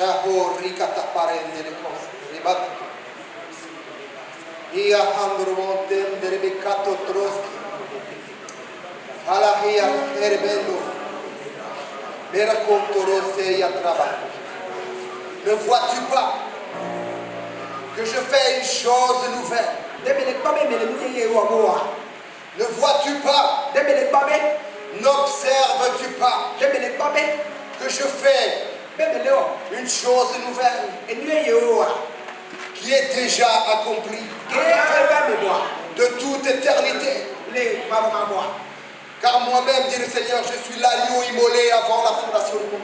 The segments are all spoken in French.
Shaho ricata parende le cose, ribatto. Ia handro montende rebeccato troski. Alahia herbendo. Me racconto rosse a travail. Ne vois-tu pas que je fais une chose nouvelle? Ne vois-tu pas? N'observes-tu pas que je fais une chose nouvelle qui est déjà accomplie de toute éternité? Car moi-même, dit le Seigneur, je suis l'agneau immolé avant la fondation du monde.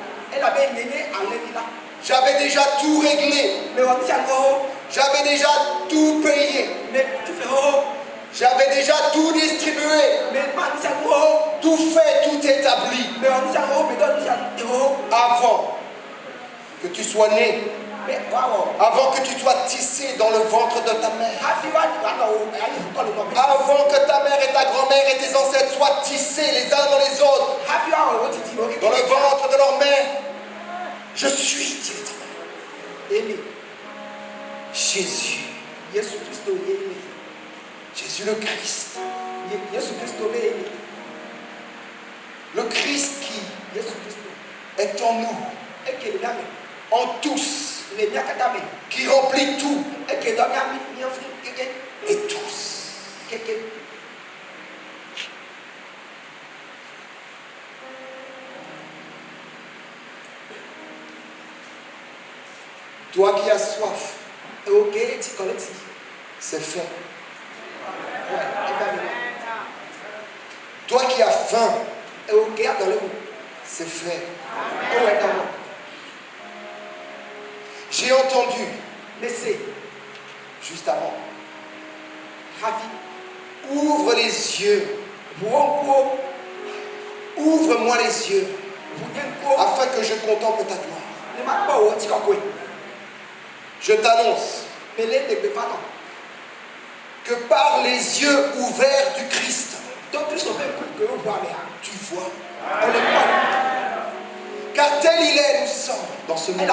J'avais déjà tout réglé. J'avais déjà tout payé. J'avais déjà tout distribué. Tout fait, tout établi. Avant que tu sois né. Avant que tu sois tissé dans le ventre de ta mère. Avant que ta mère et ta grand-mère et tes ancêtres soient tissés les uns dans les autres. Dans le ventre de leur mère. Je suis, dit l'Éternel. Jésus. Jésus le Christ. Le Christ qui est en nous. En tous. Qui remplit tout. Et tous. Toi qui as soif, c'est fait. Toi qui as faim, c'est fait. J'ai entendu, juste avant, ouvre les yeux, ouvre-moi les yeux, afin que je contemple ta gloire. Je t'annonce que par les yeux ouverts du Christ, tu vois. Car tel il est, nous sommes dans ce monde.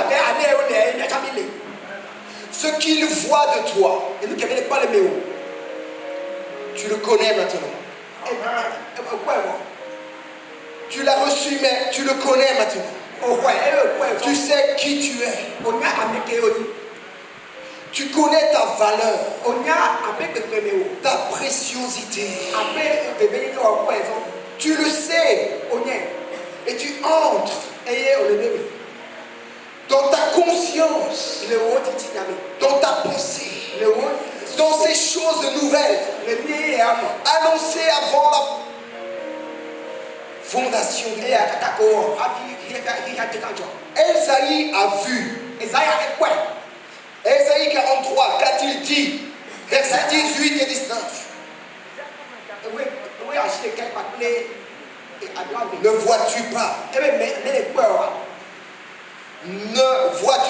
Ce qu'il voit de toi, tu le connais maintenant. Tu l'as reçu, mais tu le connais maintenant. Tu sais qui tu es. Tu connais ta valeur, ta préciosité. Tu le sais. Et tu entres dans ta conscience, dans ta pensée, dans ces choses nouvelles annoncées avant la fondation du monde. Esaïe a vu. Esaïe 43, qu'a-t-il dit? Versets 18 et 19. Ne vois-tu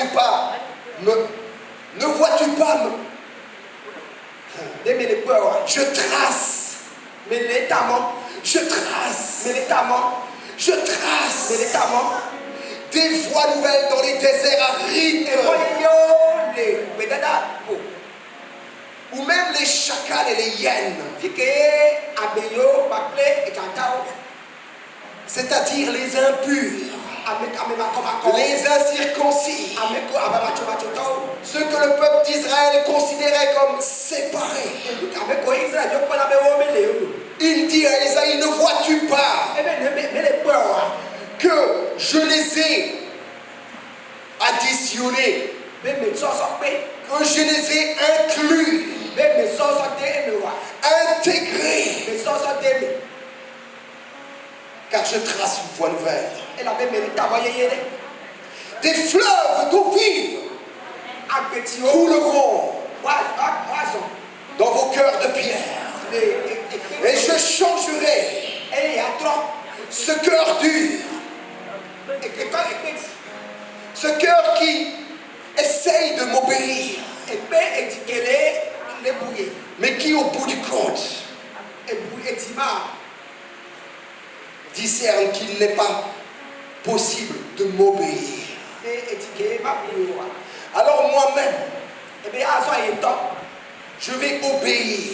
pas? Ne vois-tu pas? Ne vois-tu pas? Je trace. Je trace. Je trace. Des voies nouvelles dans les déserts arides. Ou même les chacals et les hyènes. C'est-à-dire les impurs, les incirconcis, ceux que le peuple d'Israël considérait comme séparés. Il dit à Esaïe, ne vois-tu pas que je les ai additionnés, que je les ai inclus, intégrés, car je trace une voie nouvelle. Des fleuves d'eau vive couleront dans vos cœurs de pierre, et je changerai ce cœur dur, ce cœur qui essaye de m'obéir, mais qui au bout du compte discerne qu'il n'est pas possible de m'obéir. Alors moi-même, je vais obéir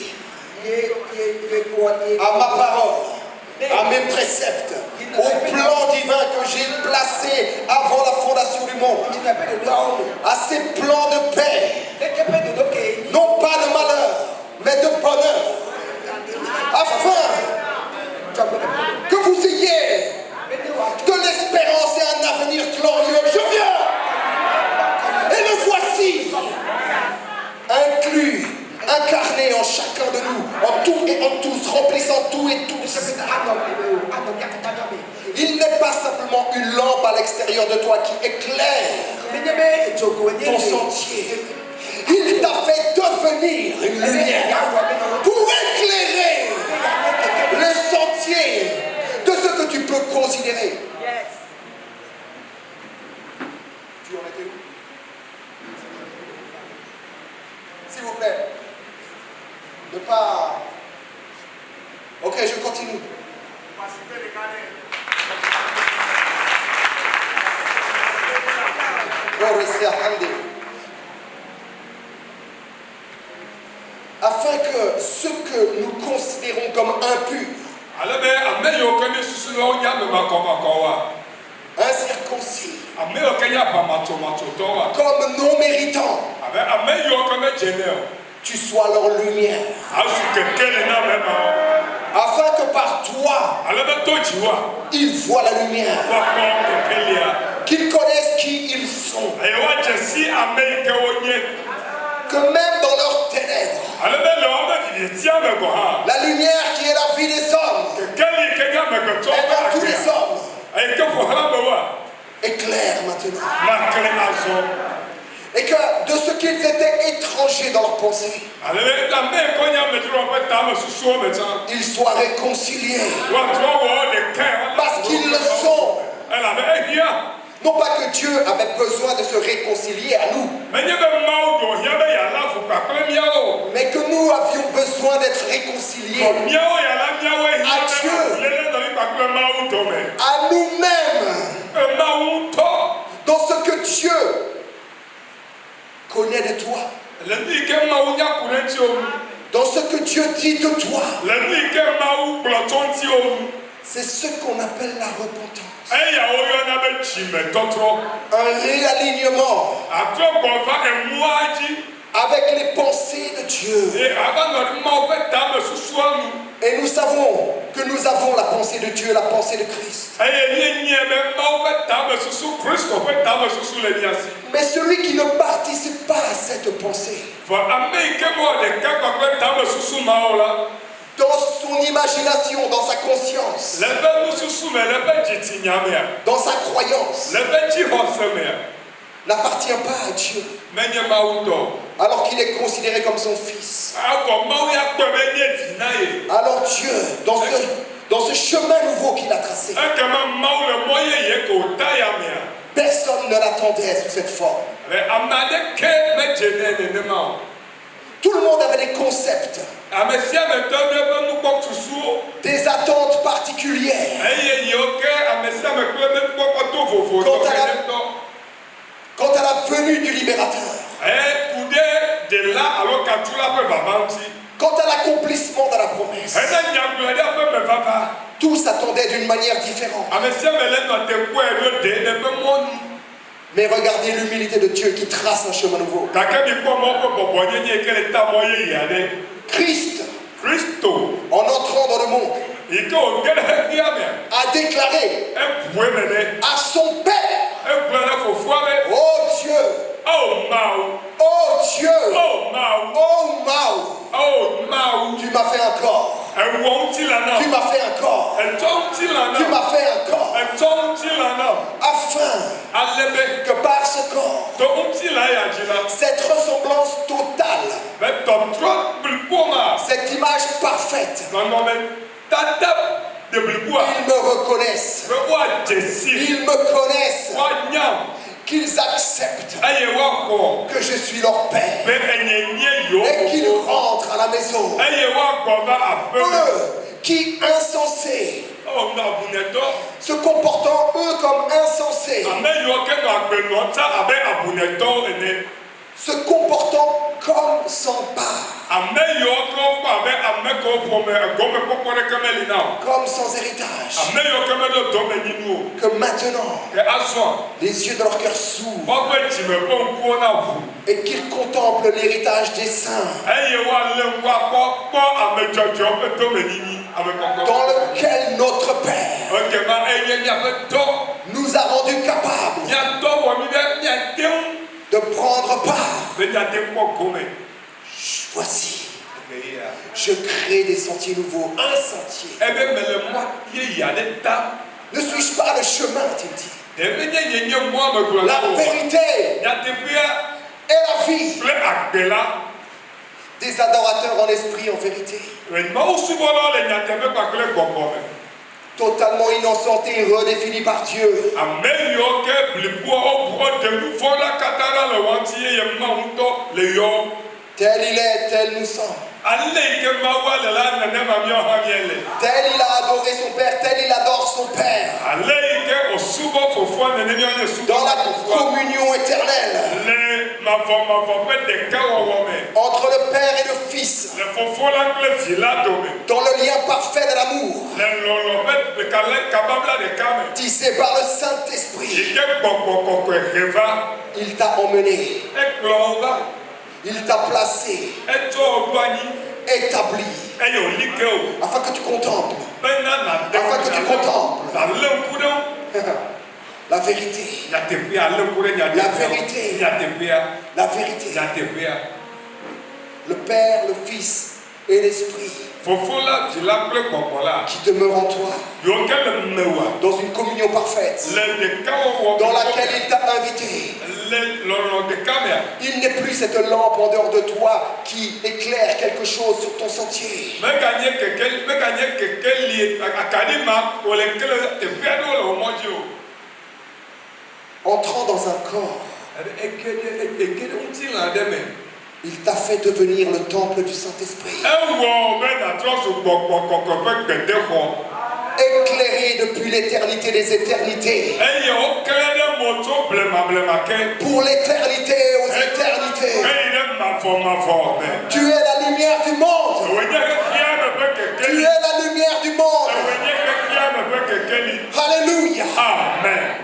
à ma parole, à mes préceptes, au plan divin que j'ai placé avant la fondation du monde, à ces plans de paix, non pas de malheur, mais de bonheur, afin que vous ayez de l'espérance et un avenir glorieux. Je viens, et le voici, inclus, incarné en chacun de nous, en tout et en tous, remplissant tout et tous. Il n'est pas simplement une lampe à l'extérieur de toi qui éclaire ton sentier. Il t'a fait devenir une lumière pour éclairer le sentier de ce que tu peux considérer. Tu en étais où? S'il vous plaît. Ne pas... Ok, je continue. Afin que ce que nous considérons comme impur, incirconcis, comme non méritant, tu sois leur lumière, afin que par toi, ils voient la lumière, qu'ils connaissent qui ils sont, que même dans leurs ténèbres, la lumière qui est la vie des hommes, et dans tous les hommes, éclaire maintenant. Et que de ce qu'ils étaient étrangers dans leur pensée, ils soient réconciliés. Parce qu'ils le sont. Non pas que Dieu avait besoin de se réconcilier à nous, mais que nous avions besoin d'être réconciliés à Dieu, à nous-mêmes, dans ce que Dieu connaît de toi, dans ce que Dieu dit de toi. C'est ce qu'on appelle la repentance. Un réalignement avec les pensées de Dieu. Et nous savons que nous avons la pensée de Dieu, la pensée de Christ. Mais celui qui ne participe pas à cette pensée, dans son imagination, dans sa conscience, dans sa croyance, n'appartient pas à Dieu, alors qu'il est considéré comme son fils. Alors Dieu, dans ce chemin nouveau qu'il a tracé, personne ne l'attendait sous cette forme. Tout le monde avait des concepts, des attentes particulières quant à la venue du libérateur, quant à l'accomplissement de la promesse. Tous attendaient d'une manière différente. Mais regardez l'humilité de Dieu qui trace un chemin nouveau. Christ, en entrant dans le monde, a déclaré à son Père: oh Dieu, oh Dieu, oh Mao, tu m'as fait encore. Tu m'as fait encore. Tu m'as fait encore. Afin que par ce corps, cette ressemblance totale, cette image parfaite, ils me reconnaissent. Ils me connaissent. Qu'ils acceptent que je suis leur Père et qu'ils rentrent à la maison. Eux qui, insensés, se comportant eux comme insensés, se comportant comme sans part, comme sans héritage, que maintenant les yeux de leur cœur s'ouvrent et qu'ils contemplent l'héritage des saints, dans lequel notre Père nous a rendus capables de prendre part. Voici, je crée des sentiers nouveaux, un sentier. Ne suis-je pas le chemin, dit-il, la vérité et la vie des adorateurs en esprit, en vérité, totalement innocentés et redéfinis par Dieu. Tel il est, tel nous sommes. Tel il a adoré son Père, tel il adore son Père. Dans la communion éternelle entre le Père et le Fils, dans le lien parfait de l'amour, tissé par le Saint-Esprit. Il t'a emmené, il t'a placé, établi, afin que tu contemples, la vérité, la vérité, le Père, le Fils et l'Esprit qui demeure en toi, dans une communion parfaite, dans laquelle il t'a invité. Il n'est plus cette lampe en dehors de toi qui éclaire quelque chose sur ton sentier. Entrant dans un corps, il t'a fait devenir le temple du Saint-Esprit. Éclairé depuis l'éternité des éternités. Pour l'éternité aux éternités. Tu es la lumière du monde. Tu es la lumière du monde. Alléluia. Amen.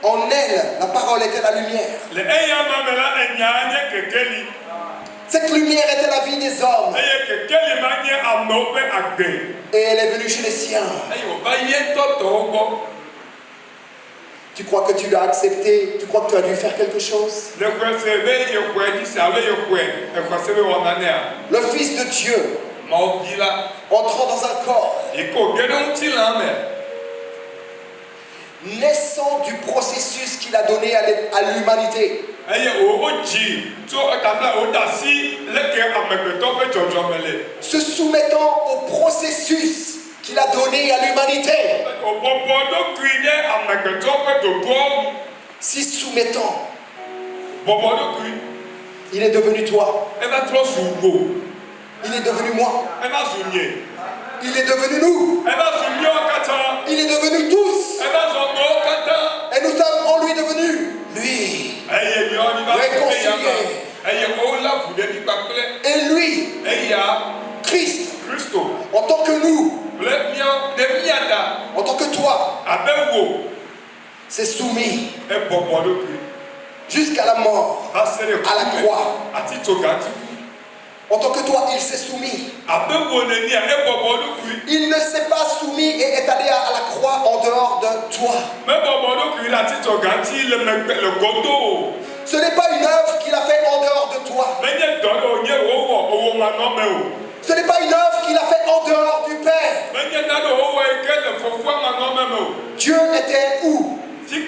En elle, la parole était la lumière. Cette lumière était la vie des hommes. Et elle est venue chez les siens. Tu crois que tu l'as accepté? Tu crois que tu as dû faire quelque chose? Le Fils de Dieu, entrant dans un corps, naissant du processus qu'il a donné à l'humanité. Se soumettant au processus qu'il a donné à l'humanité. Si soumettant, il est devenu toi. Il est devenu moi. Il est devenu nous. Il est devenu tous. Et nous sommes en lui devenus. Lui. Réconcilié. Et lui. Christ. En tant que nous. En tant que toi. C'est soumis. Jusqu'à la mort. À la croix. En tant que toi, il s'est soumis. Il ne s'est pas soumis et est allé à la croix en dehors de toi. Ce n'est pas une œuvre qu'il a faite en dehors de toi. Ce n'est pas une œuvre qu'il a faite en dehors du Père. Dieu était où? Dieu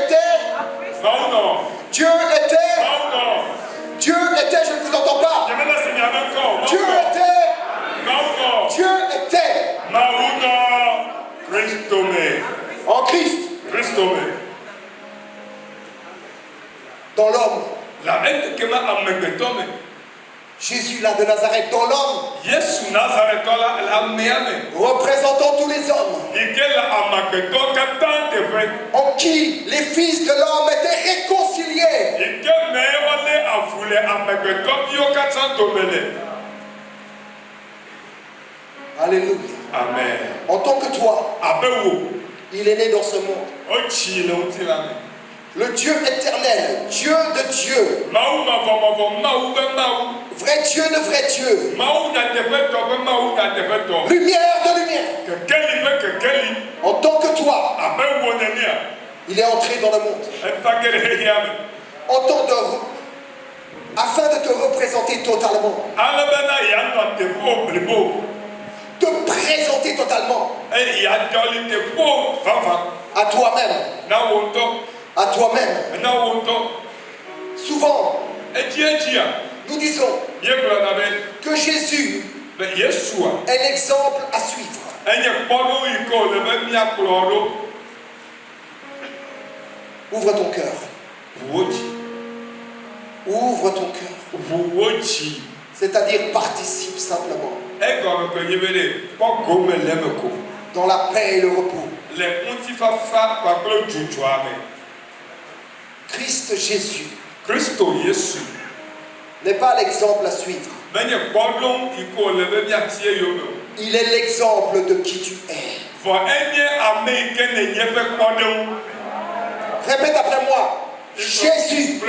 était. Dieu était, je ne vous entends pas. Dieu était. En Christ. Dans l'homme. Jésus là de Nazareth, dans l'homme, représentant tous les hommes, en qui les fils de l'homme étaient réconciliés. Alléluia. Amen. En tant que toi, il est né dans ce monde. Le Dieu éternel, Dieu de Dieu, vrai Dieu de vrai Dieu, lumière de lumière. En tant que toi, il est entré dans le monde. Afin de te représenter totalement. Te présenter totalement. À toi-même. À toi-même. Souvent, nous disons que Jésus est l'exemple à suivre. Ouvre ton cœur. Ouvre ton cœur. C'est-à-dire participe simplement. Dans la paix et le repos. Christ Jésus n'est pas l'exemple à suivre. Il est l'exemple de qui tu es. Répète après moi. Jésus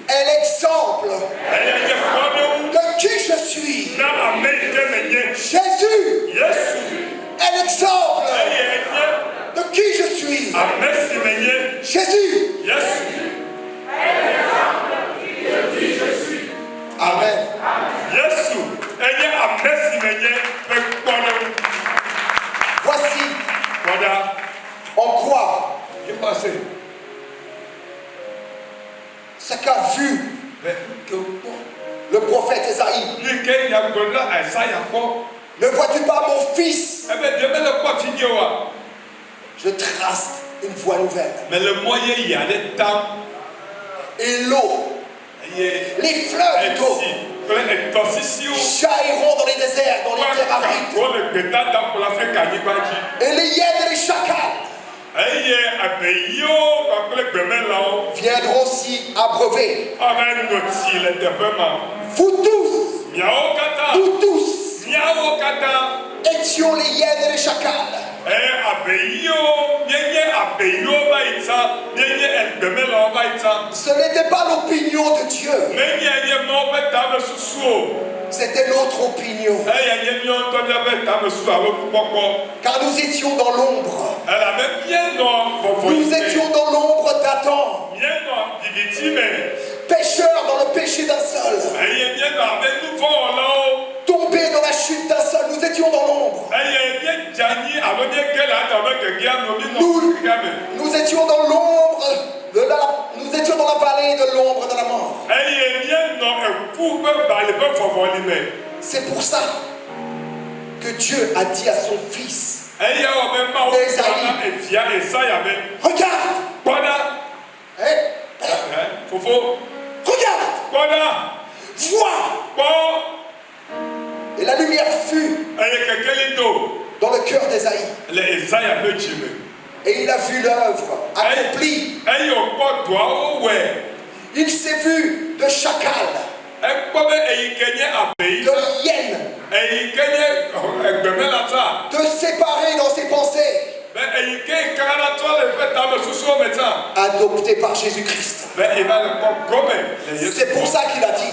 est l'exemple de qui je suis. Jésus est l'exemple de qui je suis. Jésus Amen. Voici en quoi ce qu'a vu le prophète Esaïe. Ne vois-tu pas mon fils? Je trace une voie nouvelle. Et l'eau, les fleuves d'eau jailliront dans les déserts, dans les terres arides. Et les hyènes et les chacals viendront s'y abreuver. Vous tous, nous tous, étions les hyènes et les chacals. Ce n'était pas l'opinion de Dieu. C'était notre opinion. Car nous étions dans l'ombre. Nous étions dans l'ombre d'Adam. Pécheurs dans le péché d'un seul. Tombés dans la chute d'un seul. Nous étions dans l'ombre. Nous étions dans l'ombre. Nous étions dans la vallée de l'ombre de la mort. C'est pour ça que Dieu a dit à son fils Esaïe, regarde. Regarde. Vois. Et la lumière fut dans le cœur d'Esaïe. Et il a vu l'œuvre accomplie. Il s'est vu de chacal, de hyène, de séparer dans ses pensées, adopté par Jésus-Christ. C'est pour ça qu'il a dit,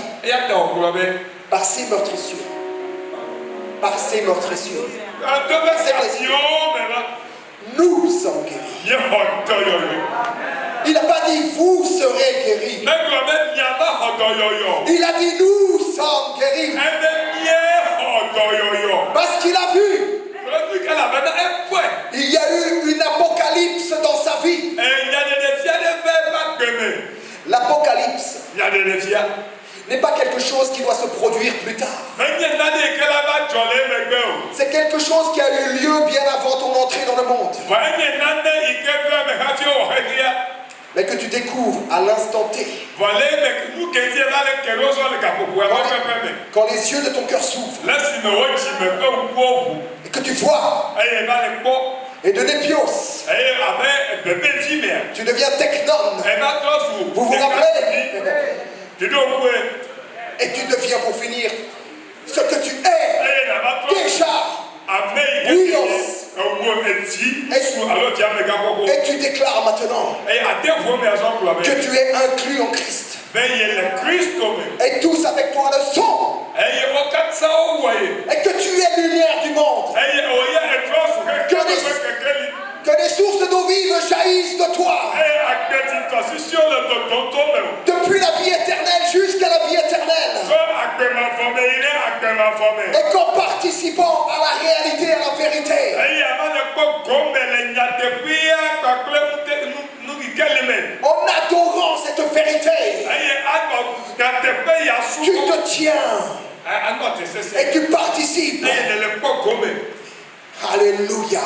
par ses meurtrissures, par ses meurtrissures, nous sommes guéris. Il n'a pas dit vous serez guéris. Il a dit nous sommes guéris. Parce qu'il a vu. Il y a eu une apocalypse dans sa vie. L'apocalypse n'est pas quelque chose qui doit se produire plus tard. C'est quelque chose qui a eu lieu bien avant ton entrée dans le monde. Mais que tu découvres à l'instant T. Quand les yeux de ton cœur s'ouvrent. Et que tu vois. Et de Népios. Tu deviens technone. Vous vous rappelez? Et tu deviens pour finir ce que tu es déjà. Et tu déclares maintenant que tu es inclus en Christ. Et tous avec toi le sont. Et que tu es lumière du monde. Que des sources d'eau vive jaillissent de toi. Depuis la vie éternelle jusqu'à la vie éternelle. Et qu'en participant à la réalité et à la vérité, en adorant cette vérité, tu te tiens et tu participes. Alléluia.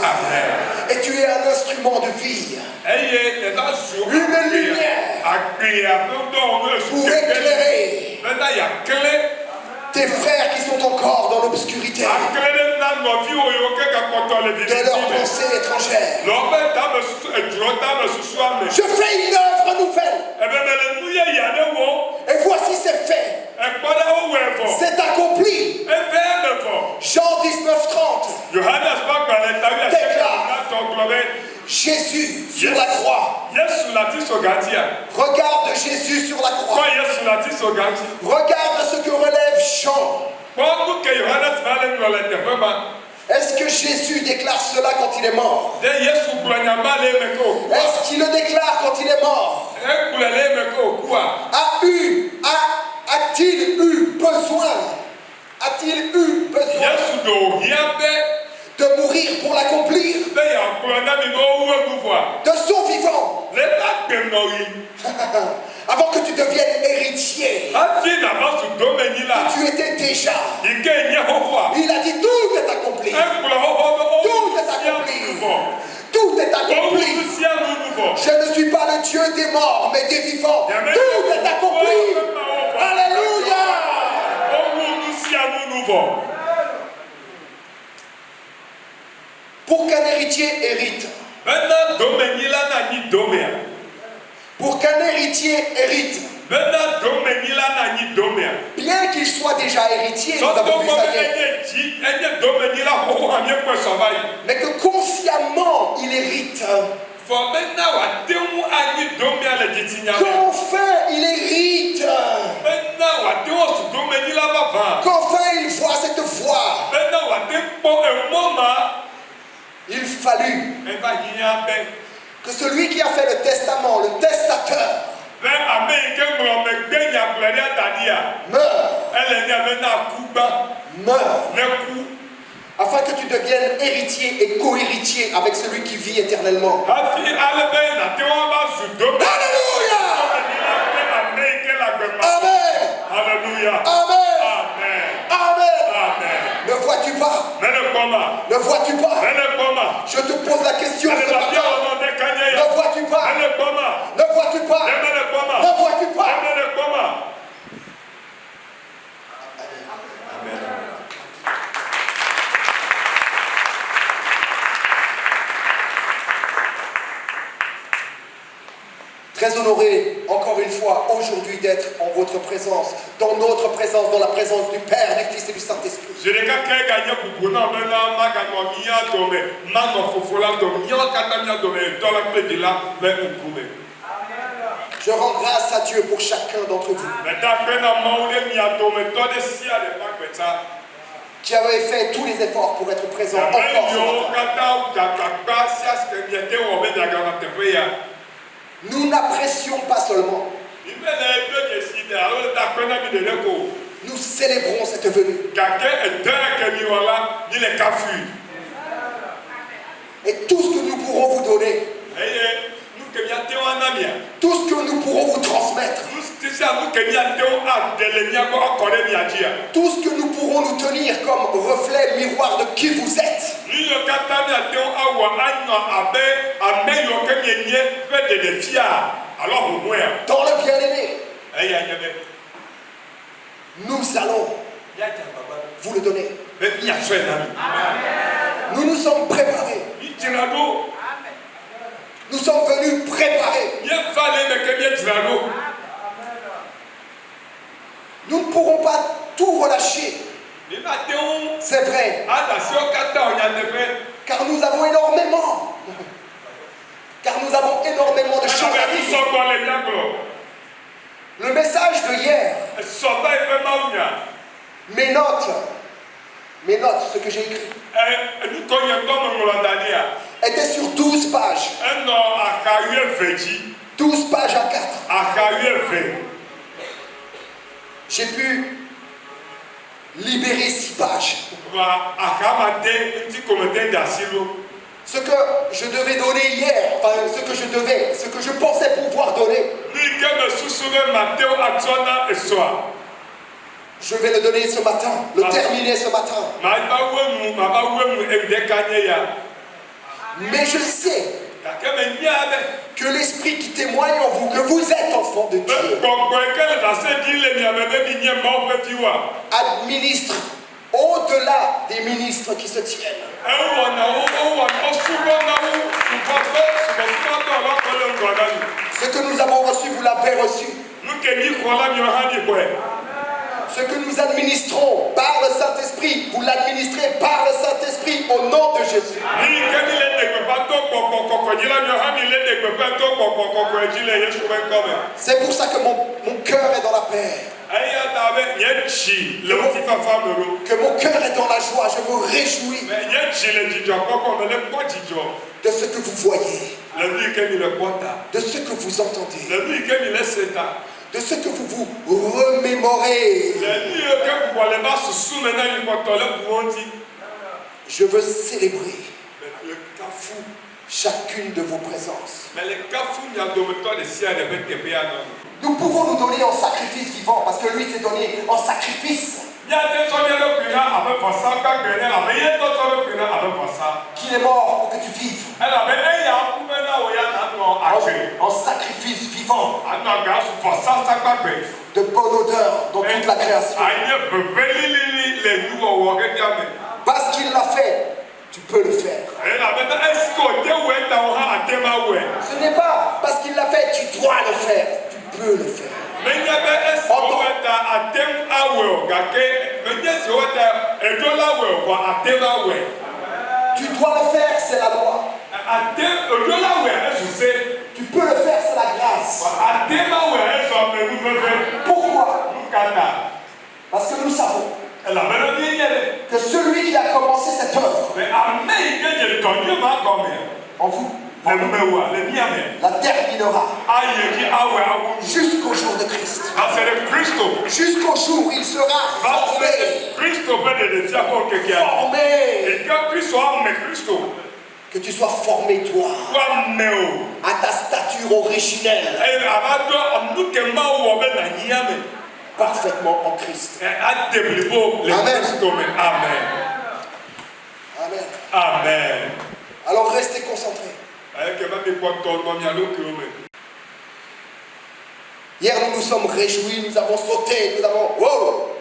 Et tu es un instrument de vie. Une lumière pour éclairer tes frères qui sont encore dans l'obscurité de leurs pensées étrangères. Je fais une œuvre nouvelle. Et voici c'est fait. C'est accompli. Jean 19:30 déclare Jésus sur la croix. Regarde Jésus sur la croix. Regarde ce que relève Jean. Est-ce que Jésus déclare cela quand il est mort? Est-ce qu'il le déclare quand il est mort? A-t-il eu besoin? A-t-il eu besoin de mourir pour l'accomplir? De son vivant. Avant que tu deviennes héritier. Tu étais déjà. Il a dit tout est accompli. Tout est accompli. Tout est accompli. Je ne suis pas le Dieu des morts, mais des vivants. Tout est accompli. Alléluia. Pour qu'un héritier hérite. Pour qu'un héritier hérite. Bien qu'il soit déjà héritier, nous avons vu ça hier. Mais que consciemment il hérite. Qu'enfin il hérite. Qu'enfin il voit cette voie. Il fallut que celui qui a fait le testament, le testateur, meurt, afin que tu deviennes héritier et co-héritier avec celui qui vit éternellement. Alléluia. Amen. Amen. Amen. Ne vois-tu pas? Ne vois-tu pas? Je te pose la question ce matin. Ne vois-tu pas? Ne vois-tu pas? Ne vois-tu pas? Très honoré, encore une fois, aujourd'hui d'être en votre présence, dans notre présence, dans la présence du Père, du Fils et du Saint-Esprit. Je rends grâce à Dieu pour chacun d'entre vous qui avait fait tous les efforts pour être présent encore ce matin. Nous n'apprécions pas seulement. Nous célébrons cette venue. Et tout ce que nous pourrons vous donner, tout ce que nous pourrons vous transmettre, tout ce que nous pourrons nous tenir comme reflet, miroir de qui vous êtes, dans le bien-aimé, nous allons vous le donner. Nous nous sommes préparés. Nous sommes venus préparer. Nous ne pourrons pas tout relâcher. C'est vrai. Car nous avons énormément. Car nous avons énormément de choses à dire. Le message de hier. Mes notes, ce que j'ai écrit, était sur 12 pages. 12 pages à 4. J'ai pu libérer 6 pages. Ce que je devais donner hier, enfin ce que je pensais pouvoir donner, je vais le donner ce matin, le terminer ce matin. Mais je sais que l'esprit qui témoigne en vous, que vous êtes enfants de Dieu, administre au-delà des ministres qui se tiennent. Ce que nous avons reçu, vous l'avez reçu. Ce que nous administrons par le Saint-Esprit, vous l'administrez par le Saint-Esprit au nom de Jésus. C'est pour ça que mon cœur est dans la paix. Que mon cœur est dans la joie, je me réjouis de ce que vous voyez, de ce que vous entendez, de ce que vous vous remémorez. Je veux célébrer chacune de vos présences. Nous pouvons nous donner en sacrifice vivant parce que lui s'est donné en sacrifice. Qu'il est mort pour que tu vives. En sacrifice vivant. De bonne odeur dans toute la création. Parce qu'il l'a fait, tu peux le faire. Ce n'est pas parce qu'il l'a fait, tu dois le faire. Tu peux le faire. Tu dois le faire, c'est la loi. Tu peux le faire, c'est la grâce. Pourquoi? Parce que nous savons que celui qui a commencé cette œuvre en vous la terminera jusqu'au jour de Christ. Jusqu'au jour où il sera formé. Que tu sois formé toi à ta stature originelle, parfaitement en Christ. Amen. Amen. Amen. Alors restez concentrés. Hier nous nous sommes réjouis, nous avons sauté, nous avons... Wow!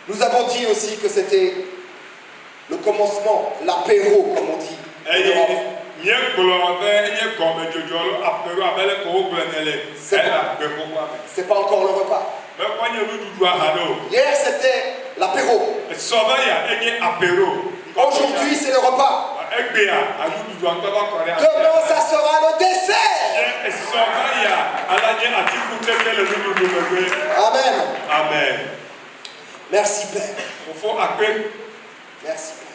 Nous avons dit aussi que c'était le commencement, l'apéro comme on dit. C'est pas encore le repas. Hier c'était l'apéro. Aujourd'hui c'est le repas. Demain ça sera le dessert. Amen. Amen. Merci Père. Merci Père.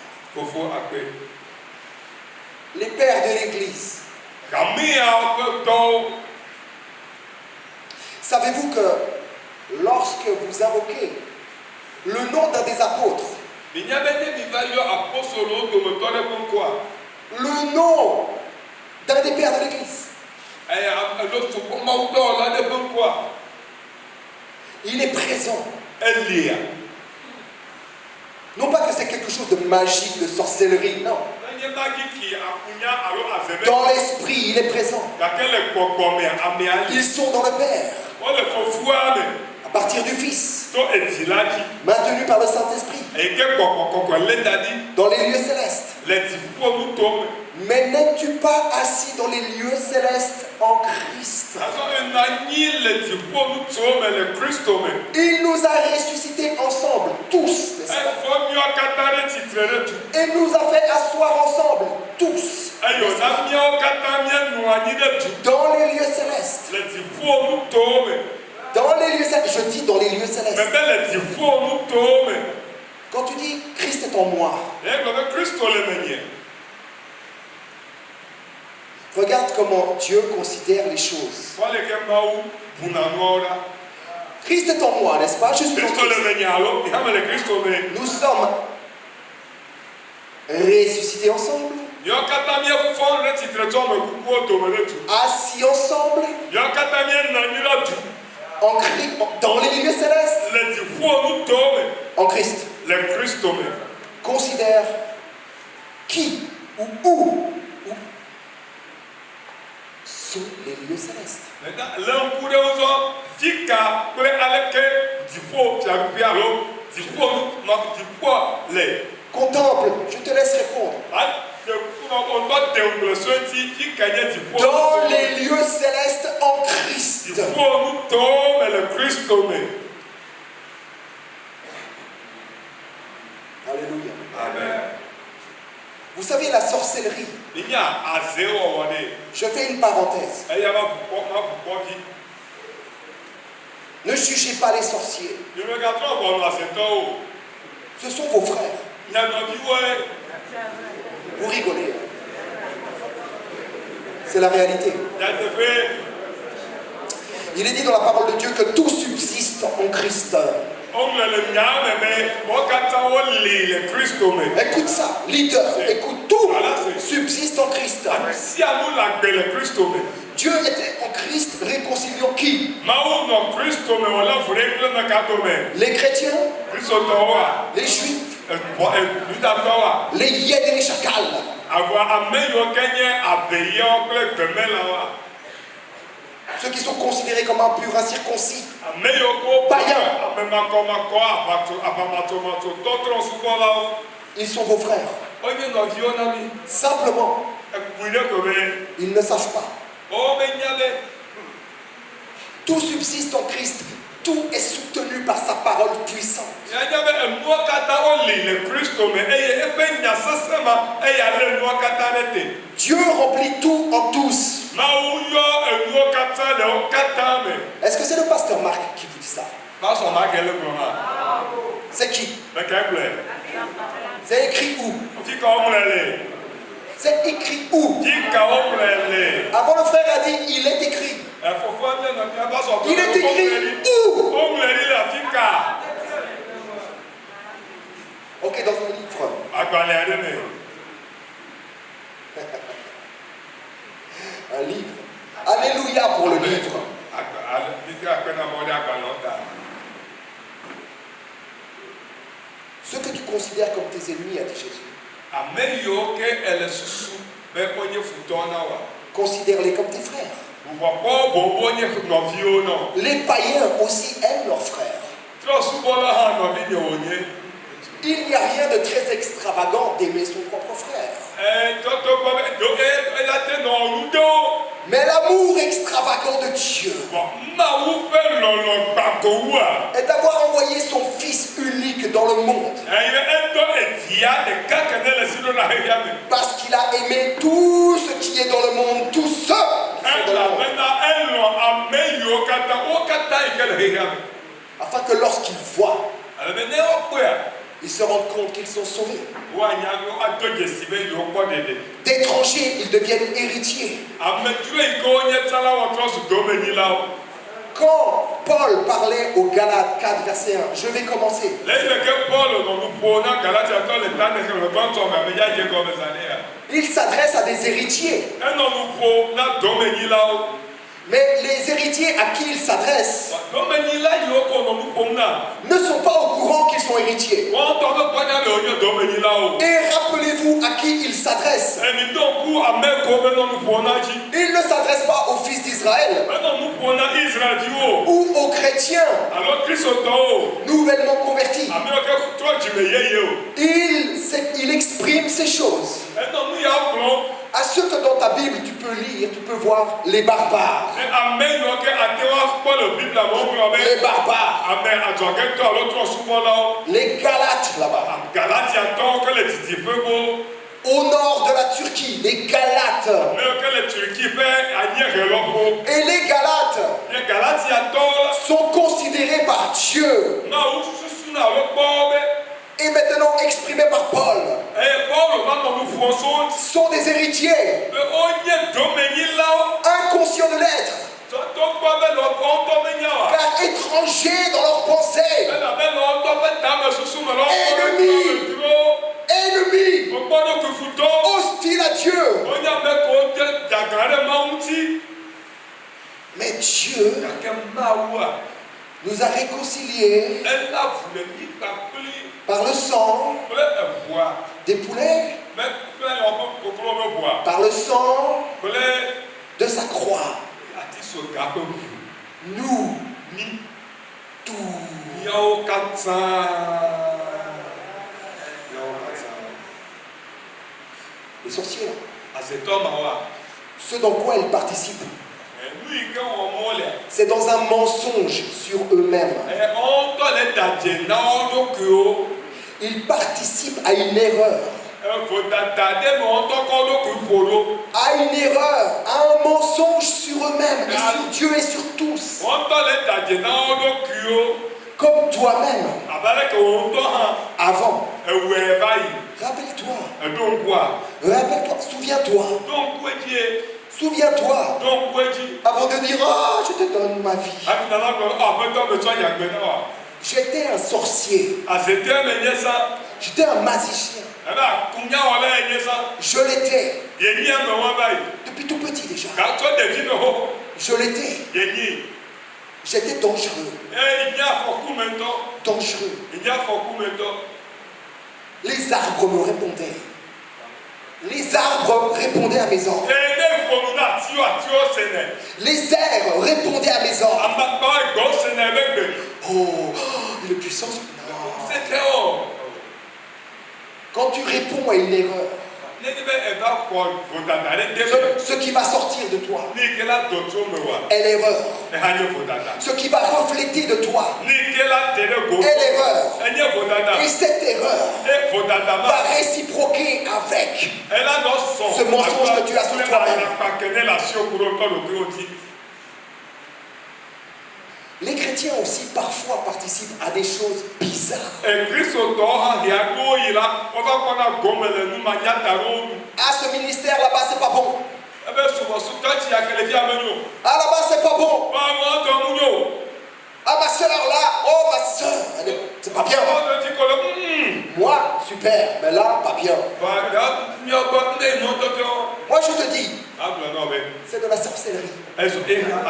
Les pères de l'Église. Savez-vous que lorsque vous invoquez le nom d'un des apôtres, le nom d'un des pères de l'Église, il est présent. Non pas que c'est quelque chose de magique, de sorcellerie, non. Dans l'esprit, il est présent. Ils sont dans le Père. À partir du Fils. Maintenu par le Saint-Esprit. Dans les lieux célestes. Mais n'es-tu pas assis dans les lieux célestes en Christ? Il nous a ressuscités ensemble, tous. Et nous a fait asseoir ensemble, tous. Dans les lieux célestes. Dans les lieux célestes. Je dis dans les lieux célestes. Quand tu dis Christ est en moi, regarde comment Dieu considère les choses. Christ est en moi, n'est-ce pas? Je suis en Christ. Nous sommes ressuscités ensemble, assis ensemble, en Christ, dans les lieux célestes, en Christ. Considère qui ou où sont les lieux célestes. Contemple, je te laisse répondre. Dans les lieux célestes en Christ. Alléluia. Amen. Vous savez, la sorcellerie. Je fais une parenthèse. Ne jugez pas les sorciers. Ce sont vos frères. Vous rigolez. C'est la réalité. Il est dit dans la parole de Dieu que tout subsiste en Christ. Écoute ça, leader, écoute, tout subsiste en Christ. Dieu était en Christ réconciliant qui? Les chrétiens, les juifs, les hyènes et les chacals. Ceux qui sont considérés comme impurs, incirconcis, païens. Ils sont vos frères. Simplement, ils ne savent pas. Tout subsiste en Christ. Tout est soutenu par sa parole puissante. Dieu remplit tout en tous. Est-ce que c'est le pasteur Marc qui vous dit ça? C'est qui? C'est écrit où? C'est écrit où? Avant, le frère a dit, il est écrit. Il est écrit où? Ok, dans un livre. Un livre. Alléluia pour le livre. Ceux que tu considères comme tes ennemis, a dit Jésus, considère-les comme tes frères. Les païens aussi aiment leurs frères. Il n'y a rien de très extravagant d'aimer son propre frère. Mais l'amour extravagant de Dieu est d'avoir envoyé son Fils unique dans le monde. Parce qu'il a aimé tout ce qui est dans le monde, tous ceux qui sont dans le monde. Afin que lorsqu'ils voient, ils se rendent compte qu'ils sont sauvés. D'étrangers, ils deviennent héritiers. Quand Paul parlait aux Galates 4, verset 1, je vais commencer. Il s'adresse à des héritiers. Mais les héritiers à qui il s'adresse ne sont pas au courant qu'ils sont héritiers. Et rappelez-vous à qui il s'adresse. Il ne s'adresse pas aux fils d'Israël ou aux chrétiens nouvellement convertis. Il exprime ces choses. À ceux que dans ta Bible tu peux lire, tu peux voir les barbares. Les barbares. Les Galates là-bas. Au nord de la Turquie, les Galates. Et les Galates sont considérés par Dieu. Et maintenant exprimés par Paul, sont des héritiers, inconscients de l'être, car étrangers dans leurs pensées, ennemis, hostiles à Dieu. Mais Dieu nous a réconciliés par le sang des poulets, par le sang de sa croix. Nous, tous, les sorciers, ce dans quoi ils participent, c'est dans un mensonge sur eux-mêmes. Ils participent à une erreur. À une erreur, à un mensonge sur eux-mêmes et sur Dieu et sur tous. Comme toi-même. Avant. Rappelle-toi, souviens-toi. Souviens-toi. Avant de dire, oh, je te donne ma vie. J'étais un sorcier. J'étais un magicien. Je l'étais. Depuis tout petit déjà. Je l'étais. J'étais dangereux. Dangereux. Les arbres me répondaient. Les arbres répondaient à mes ordres. Les airs répondaient à mes ordres. Oh, il est puissant. Quand tu réponds à une erreur, ce qui va sortir de toi est l'erreur. Ce qui va refléter de toi est l'erreur. Et cette erreur va réciproquer avec ce mensonge que tu as sur toi-même. Les chrétiens aussi parfois participent à des choses bizarres. Ah, ce ministère là-bas, c'est pas bon. Ah, là-bas, c'est pas bon. Ah, ma soeur là, oh ma soeur, c'est pas bien. Moi, super, mais là, pas bien. Moi, je te dis, c'est de la sorcellerie.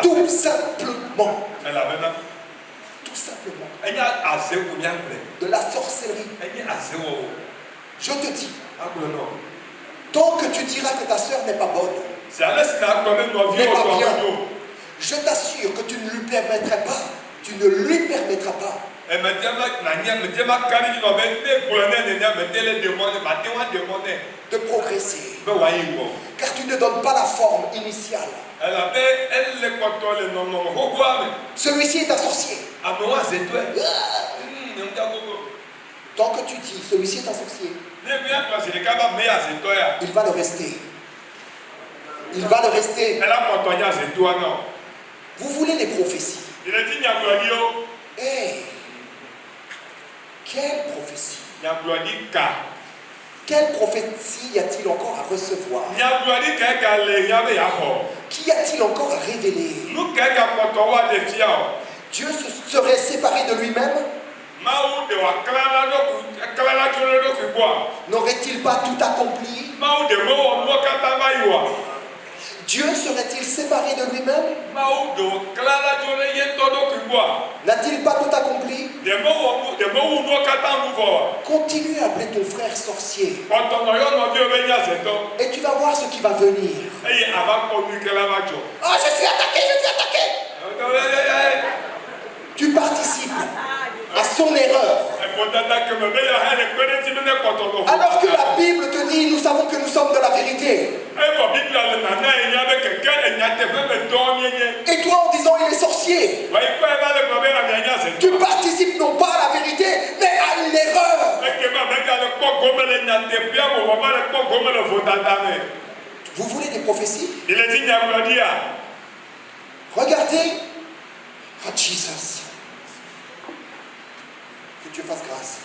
Tout simplement. Tout simplement. De la sorcellerie. Je te dis, tant que tu diras que ta soeur n'est pas bonne, n'est pas bien, je t'assure que tu ne lui permettrais pas. Tu ne lui permettras pas de progresser. Car tu ne donnes pas la forme initiale. Celui-ci est un sorcier. Tant que tu dis celui-ci est un sorcier, il va le rester. Il va le rester. Vous voulez les prophéties? Hey, quelle prophétie? Quelle prophétie y a-t-il encore à recevoir? Qu'y a-t-il encore à révéler? Dieu se serait séparé de lui-même? N'aurait-il pas tout accompli? Dieu serait-il séparé de lui-même? N'a-t-il pas tout accompli? Continue à appeler ton frère sorcier. Et tu vas voir ce qui va venir. Ah, je suis attaqué, je suis attaqué. Tu participes à son erreur. Alors que la Bible te dit, nous savons que nous sommes de la vérité. Et toi, en disant il est sorcier, tu participes non pas à la vérité, mais à une erreur. Vous voulez des prophéties? Regardez. Oh Jesus. Que Dieu fasse grâce.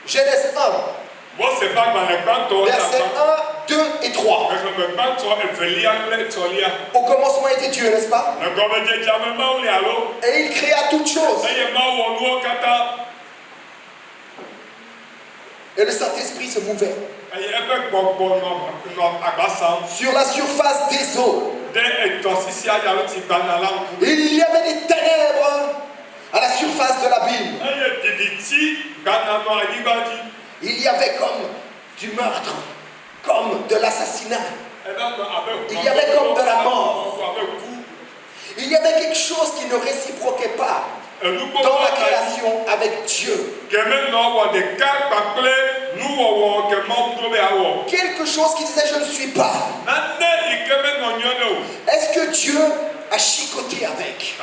Genèse 1. Versets 1, 2 et 3. Au commencement était Dieu, n'est-ce pas? Et il créa toutes choses. Et le Saint-Esprit se mouvait sur la surface des eaux. Il y avait des ténèbres à la surface de l'abîme. Il y avait comme du meurtre, comme de l'assassinat. Il y avait comme de la mort. Il y avait quelque chose qui ne réciproquait pas dans la création avec Dieu. Quelque chose qui disait je ne suis pas. Est-ce que Dieu a chicoté avec?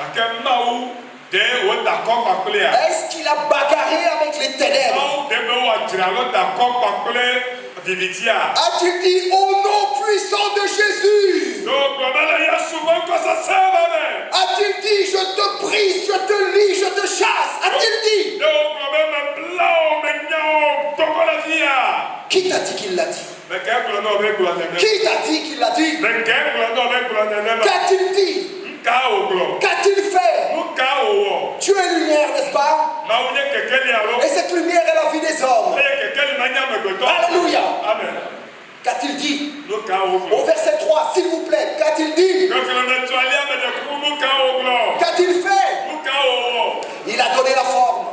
Est-ce qu'il a bagarré avec les ténèbres? A-t-il dit au nom puissant de Jésus? A-t-il dit je te brise, je te lie, je te chasse? A-t-il dit? Qui t'a dit qu'il l'a dit? Qui t'a dit qu'il l'a dit? Qu'a-t-il dit? Qu'a-t-il fait? Dieu est lumière, n'est-ce pas? Et cette lumière est la vie des hommes. Alléluia. Qu'a-t-il dit? Au verset 3, s'il vous plaît, qu'a-t-il dit? Qu'a-t-il fait? Il a donné la forme.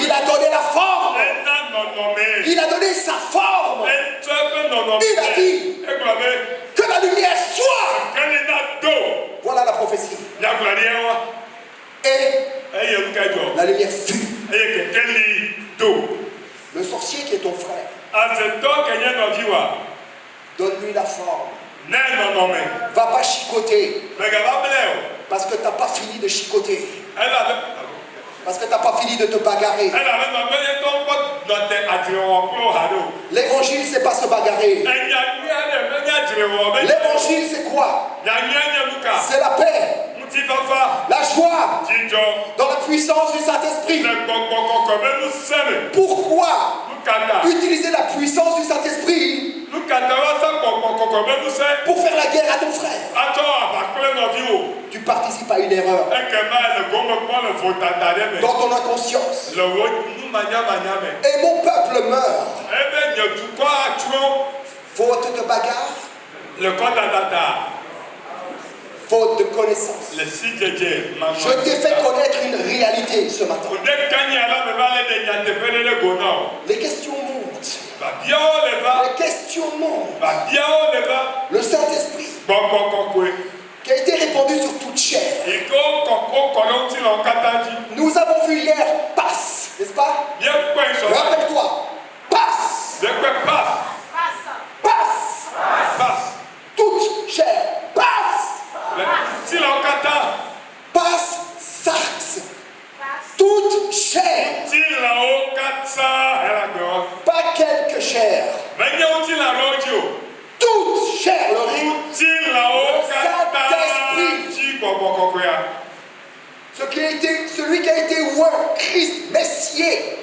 Il a donné la forme. Il a donné sa forme. Il a dit que la lumière soit. Voilà la prophétie. Et la lumière fut. Le sorcier qui est ton frère, donne-lui la forme. Va pas chicoter. Parce que tu n'as pas fini de chicoter. Parce que tu n'as pas fini de te bagarrer. L'évangile, c'est pas se bagarrer. L'évangile, c'est quoi? C'est la paix, la joie, dans la puissance du Saint-Esprit. Pourquoi utiliser la puissance du Saint-Esprit pour faire la guerre à ton frère? Tu participes à une erreur dans ton inconscience. Et mon peuple meurt faute de bagarre, faute de connaissance. Je t'ai fait connaître une réalité ce matin. Les questions montent. Les questions montent. Le Saint-Esprit qui a été répandu sur toute chair. Nous avons vu hier passe, n'est-ce pas? Rappelle-toi, passe. Passe. Toute chair, passe. Passe, saxe. Toute chair. Pas quelques chairs. Toute chair, le Saint-Esprit. Celui qui a été oint, Christ, Messier,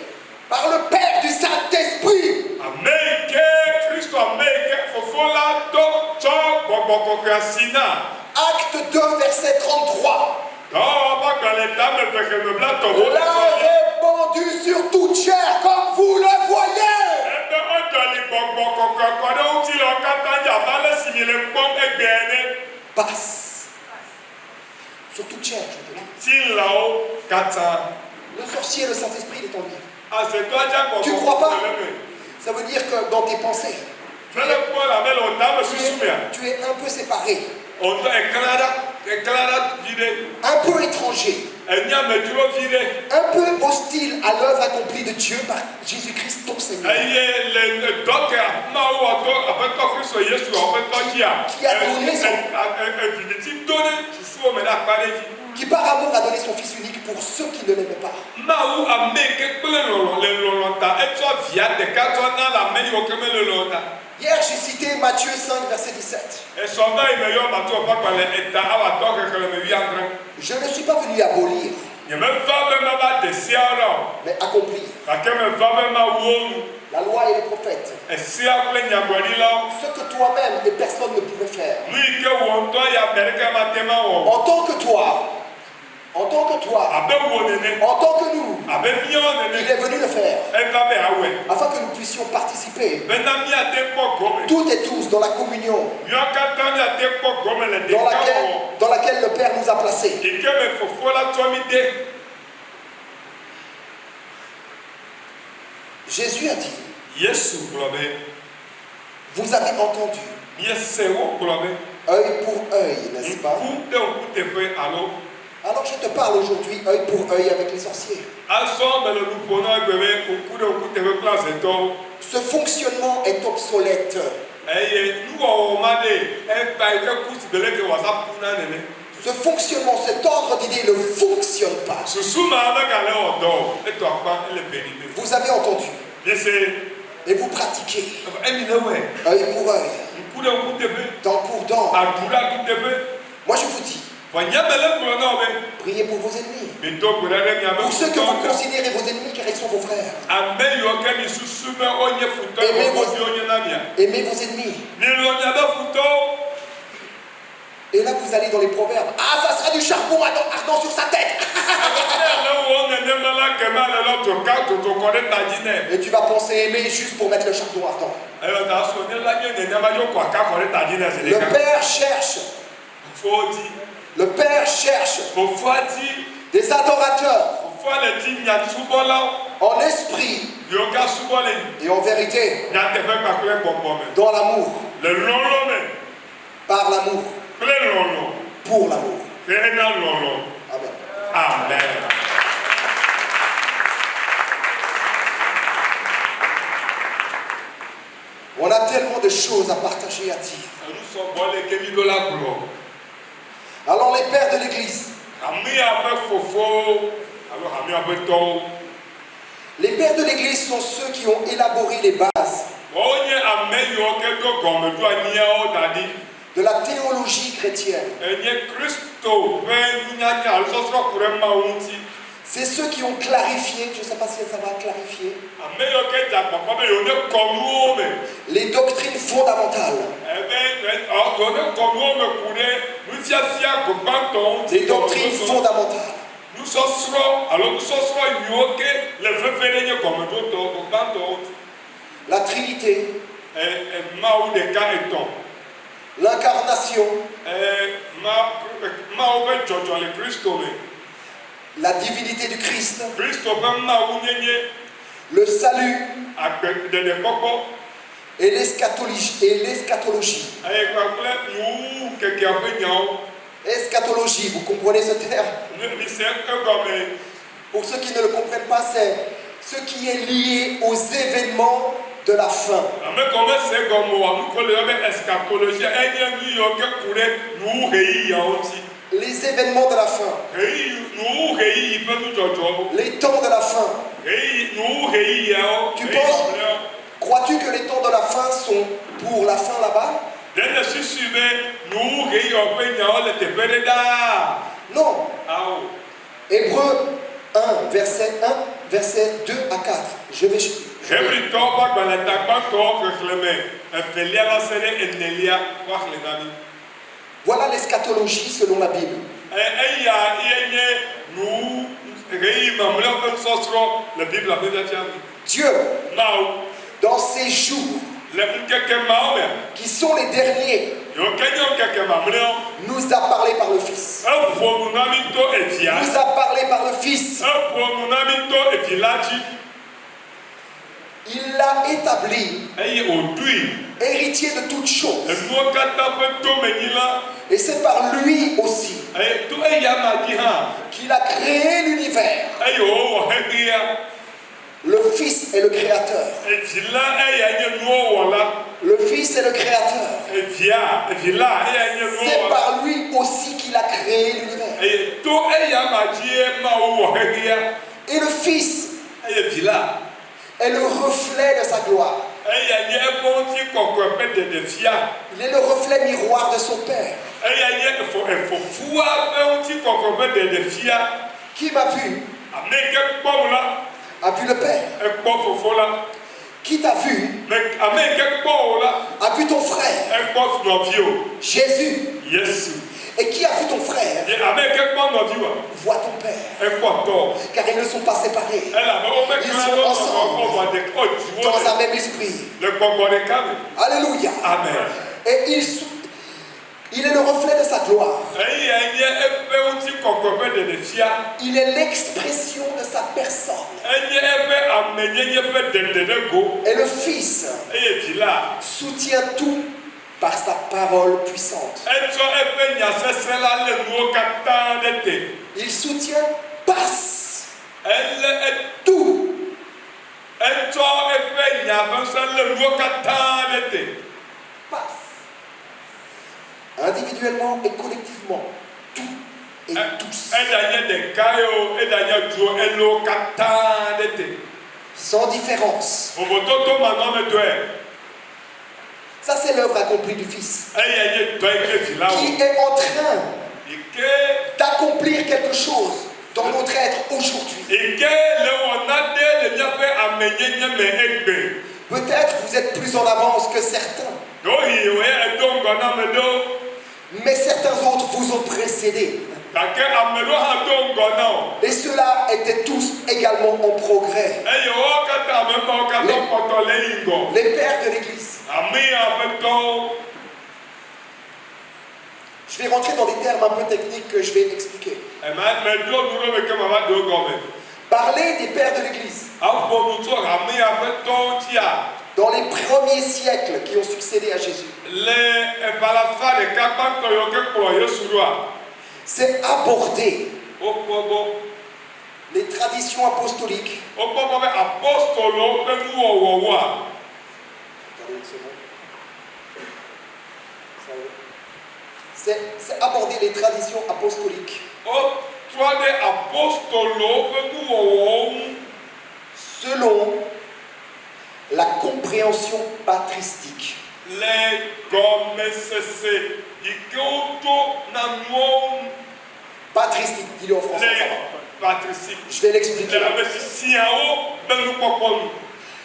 par le Père du Saint-Esprit. Acte 2, verset 33. L'a répandu sur toute chair, comme vous le voyez. passe sur toute chair, je te dis. Le sorcier, le Saint-Esprit, il est en lui. Tu ne crois pas? Ça veut dire que dans tes pensées, tu es un peu séparé, un peu étranger, un peu hostile à l'œuvre accomplie de Dieu par Jésus-Christ ton Seigneur, qui par amour a donné son Fils unique pour ceux qui ne l'aimaient pas. Hier, j'ai cité Matthieu 5, verset 17. Je ne suis pas venu abolir, mais accomplir la loi et les prophètes. Ce que toi-même et personne ne pouvait faire. En tant que toi, en tant que nous, il est venu le faire, afin que nous puissions participer toutes et tous dans la communion dans laquelle le Père nous a placés. Jésus a dit, vous avez entendu, œil pour œil, n'est-ce pas? Alors je te parle aujourd'hui œil pour œil avec les sorciers. Ce fonctionnement est obsolète. Ce fonctionnement, cet ordre d'idées ne fonctionne pas. Vous avez entendu et vous pratiquez œil pour œil, dent pour dent. Moi je vous dis, priez pour vos ennemis, pour ceux que vous considérez vos ennemis car ils sont vos frères. Aimez vos ennemis. Et là vous allez dans les proverbes. Ah, ça sera du charbon ardent sur sa tête. Et tu vas penser aimer juste pour mettre le charbon ardent. Le Père cherche. Le Père cherche des adorateurs en esprit et en vérité, dans l'amour, par l'amour, pour l'amour. Amen. Amen. On a tellement de choses à partager et à dire. Alors les pères de l'Église, les pères de l'Église sont ceux qui ont élaboré les bases de la théologie chrétienne. C'est ceux qui ont clarifié, je ne sais pas si ça va clarifier, les doctrines fondamentales. Les doctrines fondamentales. La Trinité, l'incarnation, la divinité du Christ, le salut et l'eschatologie. Eschatologie, vous comprenez ce terme? Pour ceux qui ne le comprennent pas, c'est ce qui est lié aux événements de la fin. Les événements de la fin. Les temps de la fin. Tu penses, crois-tu que les temps de la fin sont pour la fin là-bas? Non. Hébreux 1, verset 2 à 4. Je vais... Voilà l'eschatologie selon la Bible. Dieu, dans ces jours qui sont les derniers, nous a parlé par le Fils. Nous a parlé par le Fils. Il l'a établi héritier de toutes choses. Et c'est par lui aussi qu'il a créé l'univers. Le Fils est le créateur. Le Fils est le créateur. C'est par lui aussi qu'il a créé l'univers. Et le Fils est le reflet de sa gloire. Il est le reflet miroir de son Père. Qui m'a vu a vu le Père. Qui t'a vu a vu ton frère. Jésus. Et qui a vu ton frère voit ton Père. Car ils ne sont pas séparés. Ils sont ensemble dans un même esprit. Alléluia. Amen. Et il est le reflet de sa gloire. Il est l'expression de sa personne. Et le Fils soutient tout par sa parole puissante. Il soutient, passe tout. Passe. Individuellement et collectivement, tout et tous. Sans différence. Ça, c'est l'œuvre accomplie du Fils. Qui est en train d'accomplir quelque chose dans notre être aujourd'hui. Peut-être vous êtes plus en avance que certains. Mais certains autres vous ont précédé. Et ceux-là étaient tous également en progrès. Les pères de l'Église. Je vais rentrer dans des termes un peu techniques que je vais expliquer. Parler des pères de l'Église. Dans les premiers siècles qui ont succédé à Jésus. C'est aborder les traditions apostoliques. C'est aborder les traditions apostoliques selon la compréhension patristique. Patristique, dis-le en français, ça va. Je vais l'expliquer.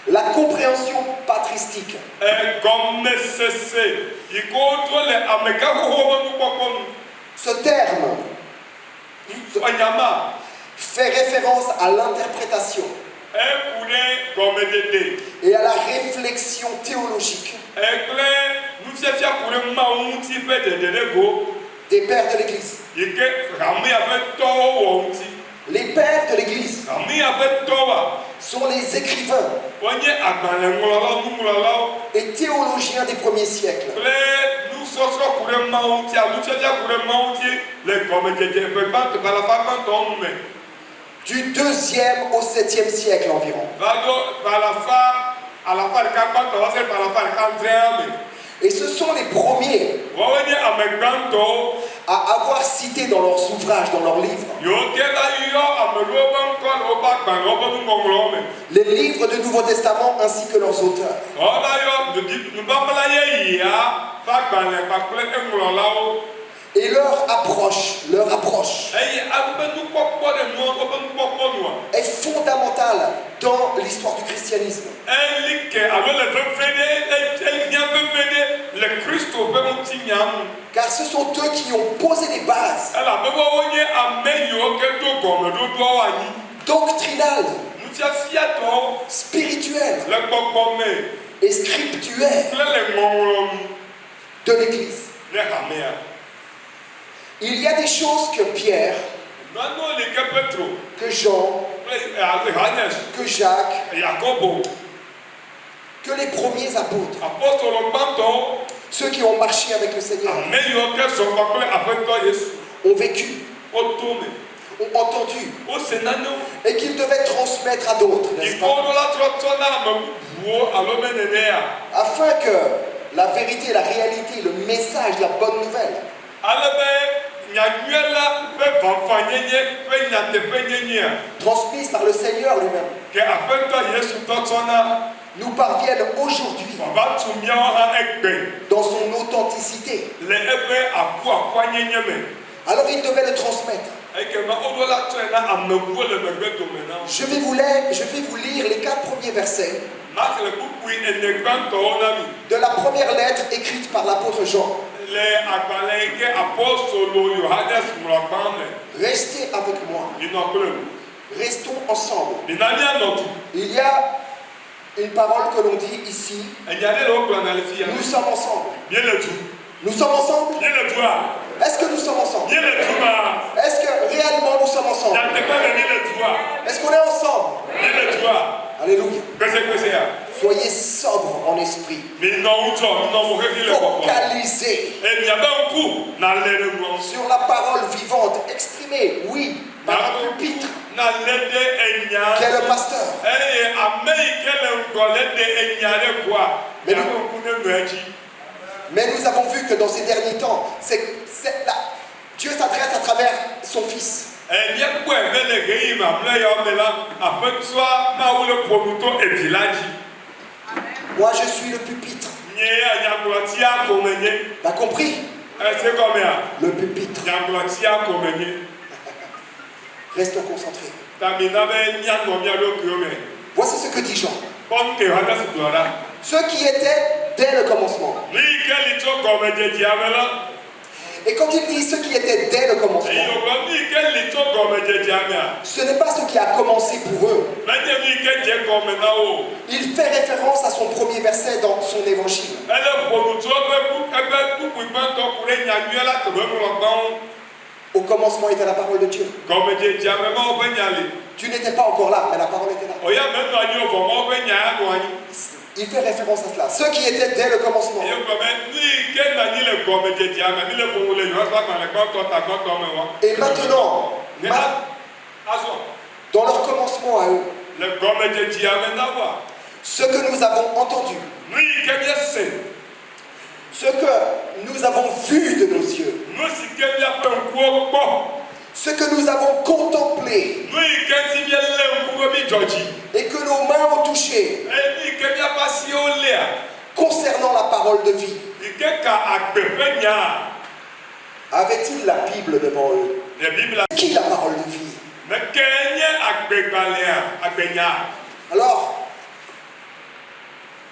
La compréhension patristique ce terme fait référence à l'interprétation et à la réflexion théologique des pères de l'Église. Les pères de l'Église sont les écrivains et théologiens des premiers siècles. Du 2e au 7e siècle environ. Et ce sont les premiers à avoir cité dans leurs ouvrages, dans leurs livres, les livres du Nouveau Testament ainsi que leurs auteurs. Et leur approche est fondamentale dans l'histoire du christianisme. Car ce sont eux qui ont posé les bases doctrinales, spirituelles et scriptuelles de l'Église. Il y a des choses que Pierre, que Jean, que Jacques, que les premiers apôtres, ceux qui ont marché avec le Seigneur, ont vécu, ont entendu, et qu'ils devaient transmettre à d'autres, n'est-ce pas? Afin que la vérité, la réalité, le message, la bonne nouvelle transmise par le Seigneur lui-même nous parviennent aujourd'hui dans son authenticité. Alors il devait le transmettre. Je vais vous lire les 4 premiers versets de la première lettre écrite par l'apôtre Jean. Restez avec moi. Restons ensemble. Il y a une parole que l'on dit ici. Nous sommes ensemble. Nous sommes ensemble. Est-ce que nous sommes ensemble? Est-ce que réellement nous sommes ensemble? Est-ce qu'on est ensemble? Alléluia. Soyez sobres en esprit. Focalisez sur la parole vivante, exprimée, oui, par un pupitre, qui est le pasteur. Mais nous avons vu que dans ces derniers temps, Dieu s'adresse à travers son Fils. Moi je suis le pupitre. T'as compris? Le pupitre. Restons concentrés. Voici ce que dit Jean. Ceux qui étaient dès le commencement. Et quand il dit ceux qui étaient dès le commencement, ce n'est pas ce qui a commencé pour eux. Il fait référence à son premier verset dans son évangile. Au commencement était la parole de Dieu. Tu n'étais pas encore là, mais la parole était là. Il fait référence à cela. Ceux qui étaient dès le commencement. Et maintenant, dans leur commencement à eux, ce que nous avons entendu, ce que nous avons vu de nos yeux, ce que nous avons contemplé et que nos mains ont touché concernant la parole de vie. Avait-il la Bible devant eux? Qui la parole de vie? Alors,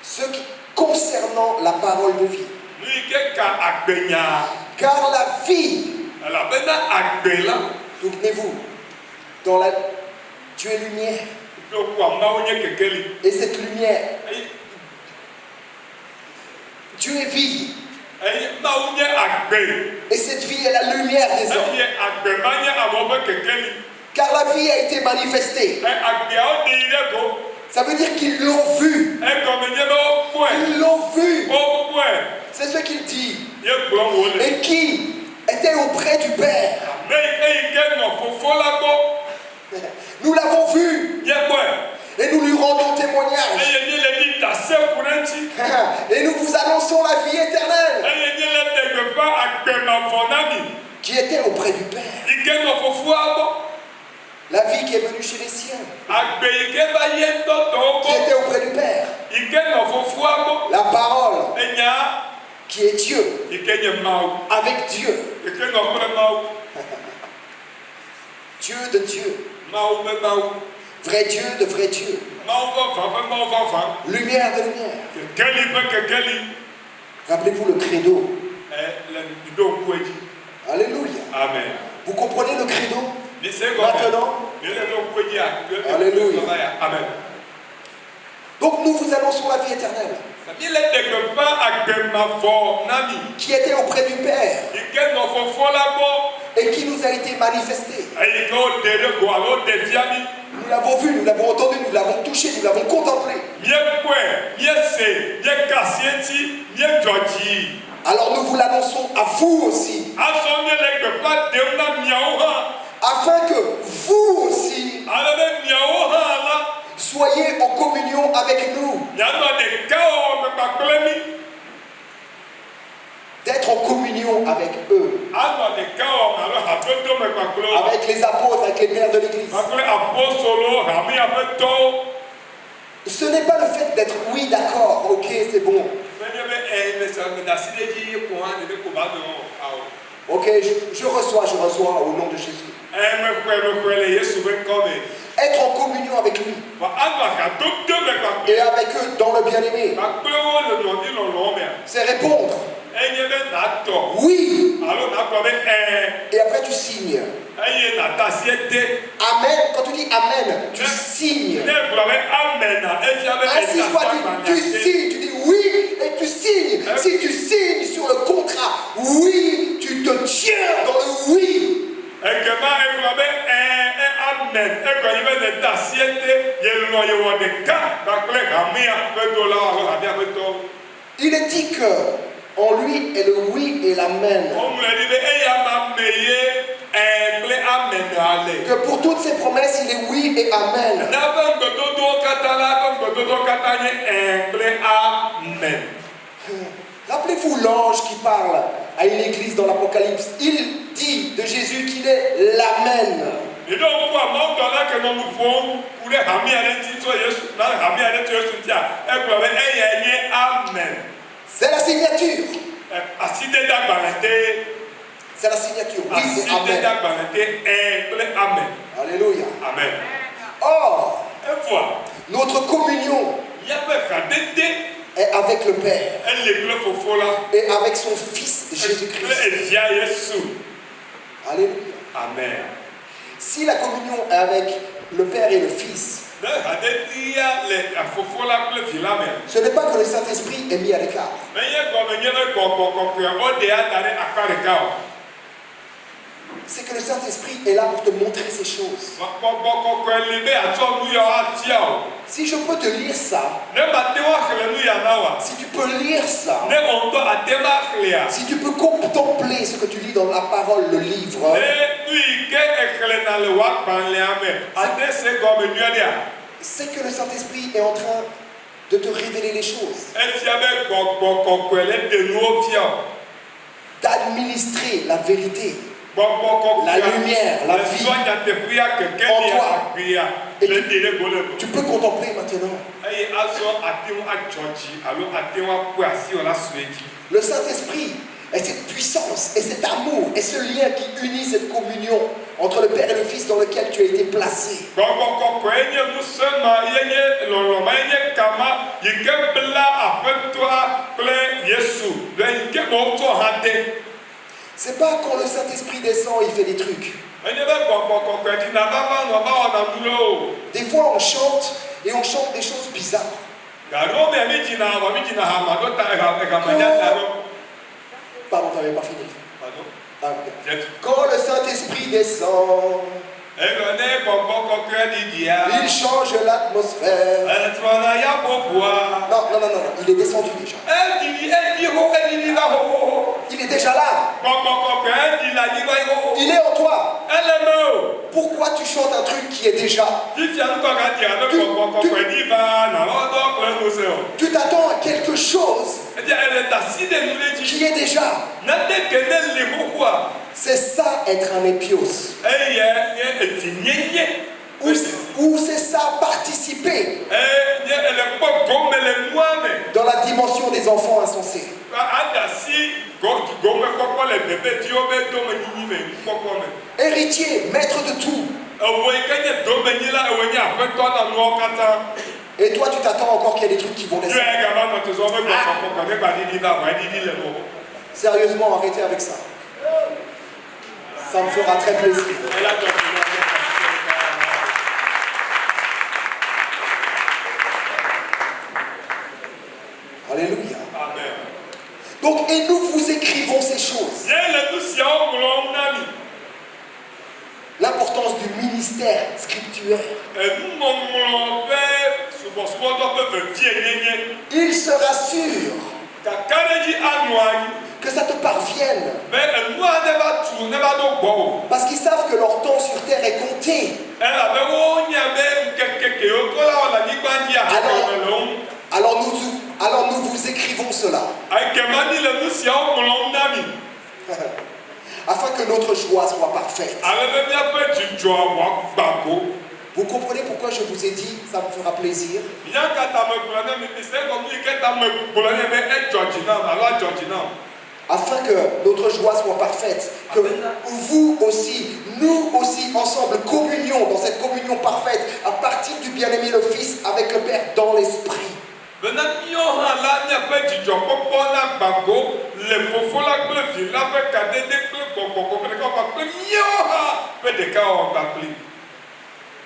ce qui concernant la parole de vie. Car la vie, souvenez-vous, Dieu est lumière. Et cette lumière, Dieu est vie. Et cette vie est la lumière des hommes. Car la vie a été manifestée. Ça veut dire qu'ils l'ont vu. Ils l'ont vu. C'est ce qu'il dit. Et qui était auprès du Père. Nous l'avons vu. Et nous lui rendons témoignage. Et nous vous annonçons la vie éternelle. Qui était auprès du Père. La vie qui est venue chez les siens. Qui était auprès du Père. La parole. Qui est Dieu. Avec Dieu. Dieu de Dieu. Vrai Dieu de vrai Dieu. Lumière de lumière. Rappelez-vous le credo. Alléluia. Amen. Vous comprenez le credo maintenant? Alléluia. Amen. Donc nous vous annonçons la vie éternelle. qui était auprès du Père et qui nous a été manifesté. Nous l'avons vu, nous l'avons entendu, nous l'avons touché, nous l'avons contemplé. Alors nous vous l'annonçons à vous aussi, afin que vous aussi soyez en communion avec nous. D'être en communion avec eux, avec les apôtres, avec les pères de l'Église. Ce n'est pas le fait d'être oui, d'accord, ok, c'est bon. Ok, je reçois au nom de Jésus. Être en communion avec lui et avec eux dans le bien-aimé, c'est répondre oui, et après tu signes. Amen. Quand tu dis amen, tu signes. Ainsi soit-il, tu signes, tu dis oui et tu signes. Si tu signes sur le contrat oui, tu te tiens dans le oui. Il est dit que en lui est le oui et l'amen. Que pour toutes ces promesses, il est oui et amen. Rappelez-vous l'ange qui parle à une église dans l'Apocalypse. Il dit de Jésus qu'il est l'amen. C'est la signature. C'est la signature. Oui, c'est amen. Alléluia. Amen. Or, notre communion est avec le Père et avec son Fils Jésus-Christ. Alléluia. Amen. Si la communion est avec le Père et le Fils, ce n'est pas que le Saint-Esprit est mis à l'écart. C'est que le Saint-Esprit est là pour te montrer ces choses. Si je peux te lire ça, si tu peux lire ça, si tu peux contempler ce que tu lis dans la parole, le livre, c'est que le Saint-Esprit est en train de te révéler les choses, d'administrer la vérité, la lumière, la vie en toi. Et tu peux contempler maintenant. Le Saint-Esprit est cette puissance et cet amour et ce lien qui unit cette communion entre le Père et le Fils dans lequel tu as été placé. C'est pas quand le Saint-Esprit descend, il fait des trucs. Des fois on chante et on chante des choses bizarres. Pardon, tu n'avais pas fini. Quand le Saint-Esprit descend, il change l'atmosphère. Non, il est descendu déjà. Il est déjà là. Il est en toi. Pourquoi tu chantes un truc qui est déjà? Tu t'attends à quelque chose qui est déjà. C'est ça être un épios. Ou c'est ça participer dans la dimension des enfants insensés. Héritier, maître de tout. Et toi tu t'attends encore qu'il y ait des trucs qui vont descendre. Sérieusement, arrêtez avec ça. Ça me fera très plaisir. Alléluia. Amen. Donc, et nous vous écrivons ces choses. L'importance du ministère scripturaire. Il se rassure que ça te parvienne. Parce qu'ils savent que leur temps sur terre est compté. Alors nous vous écrivons cela. Afin que notre joie soit parfaite. Vous comprenez pourquoi je vous ai dit, ça me fera plaisir? Afin que notre joie soit parfaite, que vous aussi, nous aussi, ensemble, communions dans cette communion parfaite à partir du bien-aimé le Fils avec le Père dans l'Esprit.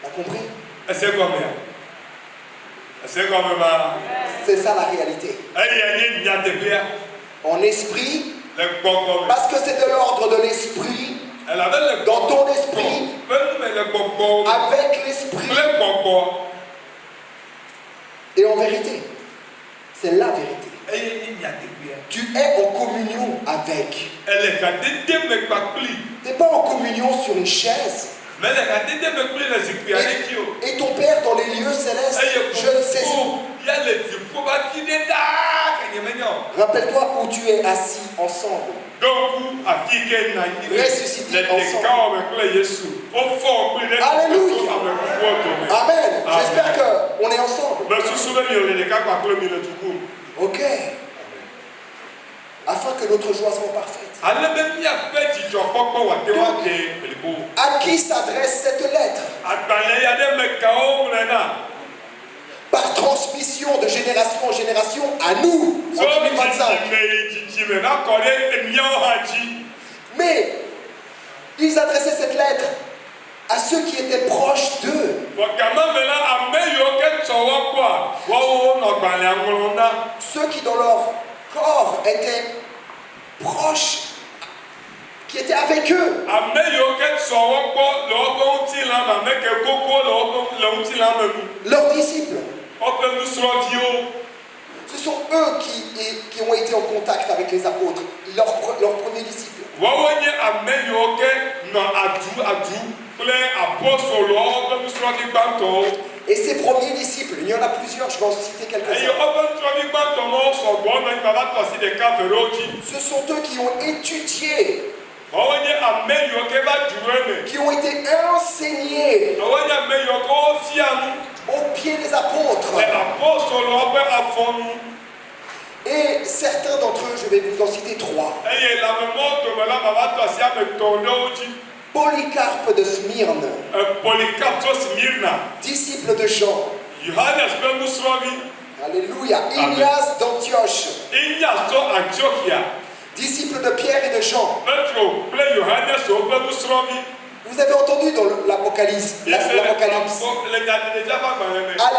T'as compris? C'est ça la réalité. En esprit, parce que c'est de l'ordre de l'esprit, dans ton esprit, avec l'esprit, et en vérité. C'est la vérité. Tu es en communion avec. Tu n'es pas en communion sur une chaise. Et ton Père dans les lieux célestes, je ne sais où. Rappelle-toi où tu es assis ensemble. Ressuscité ensemble. Alléluia. Amen. J'espère qu'on est ensemble. Ok. Afin que notre joie soit parfaite. Donc, à qui s'adresse cette lettre? Par transmission de génération en génération à nous en 2025. Mais ils adressaient cette lettre à ceux qui étaient proches d'eux. Ceux qui dans leur corps étaient proches, qui étaient avec eux. Leurs disciples. Ce sont eux qui ont été en contact avec les apôtres, leurs premiers disciples. Et ces premiers disciples, il y en a plusieurs, je vais en citer quelques-uns. Ce sont eux qui ont étudié, qui ont été enseignés au pied des apôtres. Et certains d'entre eux, je vais vous en citer trois. Polycarpe de Smyrne, disciple de Jean. Alléluia. Ignace d'Antioche, disciple de Pierre et de Jean. Vous avez entendu dans l'Apocalypse, à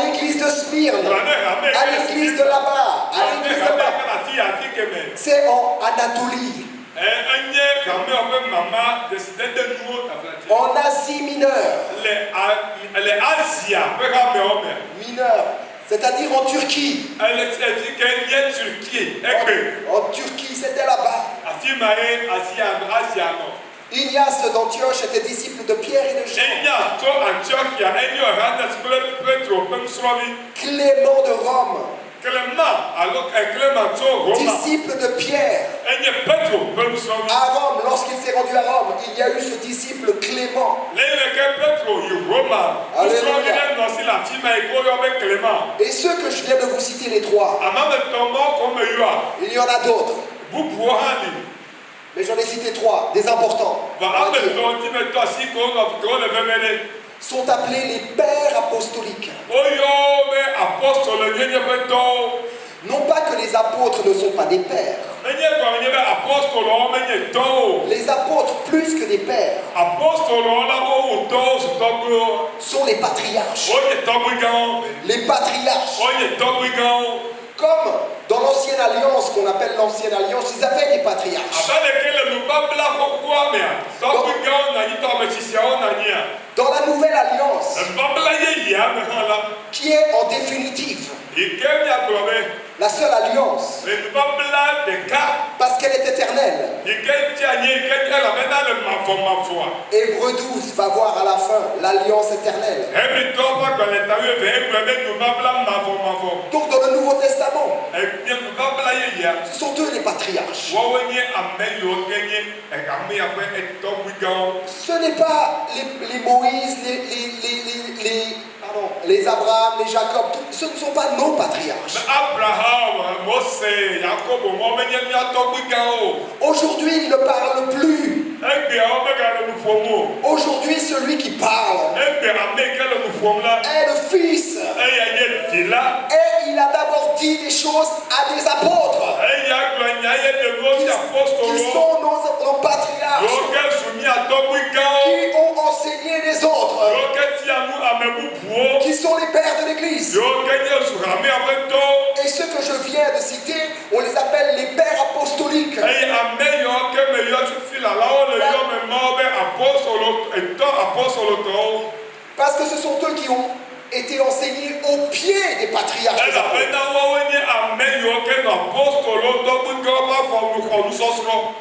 l'église de Smyrne, à l'église de là-bas, à l'église de là-bas. C'est en Anatolie, en Asie mineure. Mineure, c'est-à-dire en Turquie. En Turquie, c'était là-bas. Ignace d'Antioche était disciple de Pierre et de Jean. Clément de Rome, disciple de Pierre. À Rome, lorsqu'il s'est rendu à Rome, il y a eu ce disciple Clément. Et ceux que je viens de vous citer, les trois, il y en a d'autres. Mais j'en ai cité trois, des importants. Sont appelés les pères apostoliques. Non pas que les apôtres ne sont pas des pères. Les apôtres, plus que des pères, sont les patriarches. Les patriarches. Comme dans l'ancienne alliance qu'on qu'on appelle l'ancienne alliance, ils avaient des patriarches. Dans la nouvelle alliance, qui est en définitive, la seule alliance, parce qu'elle est éternelle. Hébreux 12 va voir à la fin l'alliance éternelle. Donc dans le Nouveau Testament, ce sont eux les patriarches. Ce n'est pas les Moïse, les Abraham, les Jacob, ce ne sont pas nos patriarches. Aujourd'hui, il ne parle plus. Aujourd'hui, celui qui parle est le Fils. Et il a d'abord dit des choses à des apôtres qui sont nos patriarches, qui ont enseigné les autres, qui sont les pères de l'Église. Et ceux que je viens de citer, on les appelle les pères apostoliques. Parce que ce sont eux qui ont été enseignés au pied des patriarches.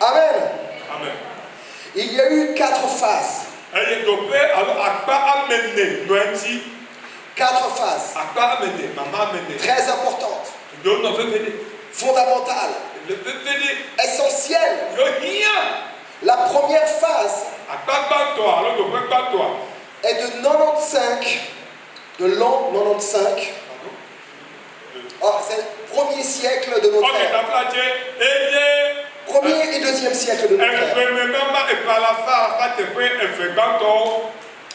Amen. Amen. Il y a eu 4 phases. 4 phases. Très importantes. Fondamentales. Essentielles. La première phase est de 95, de l'an 95. Oh, c'est le premier siècle de notre ère. Premier et deuxième siècle de notre ère.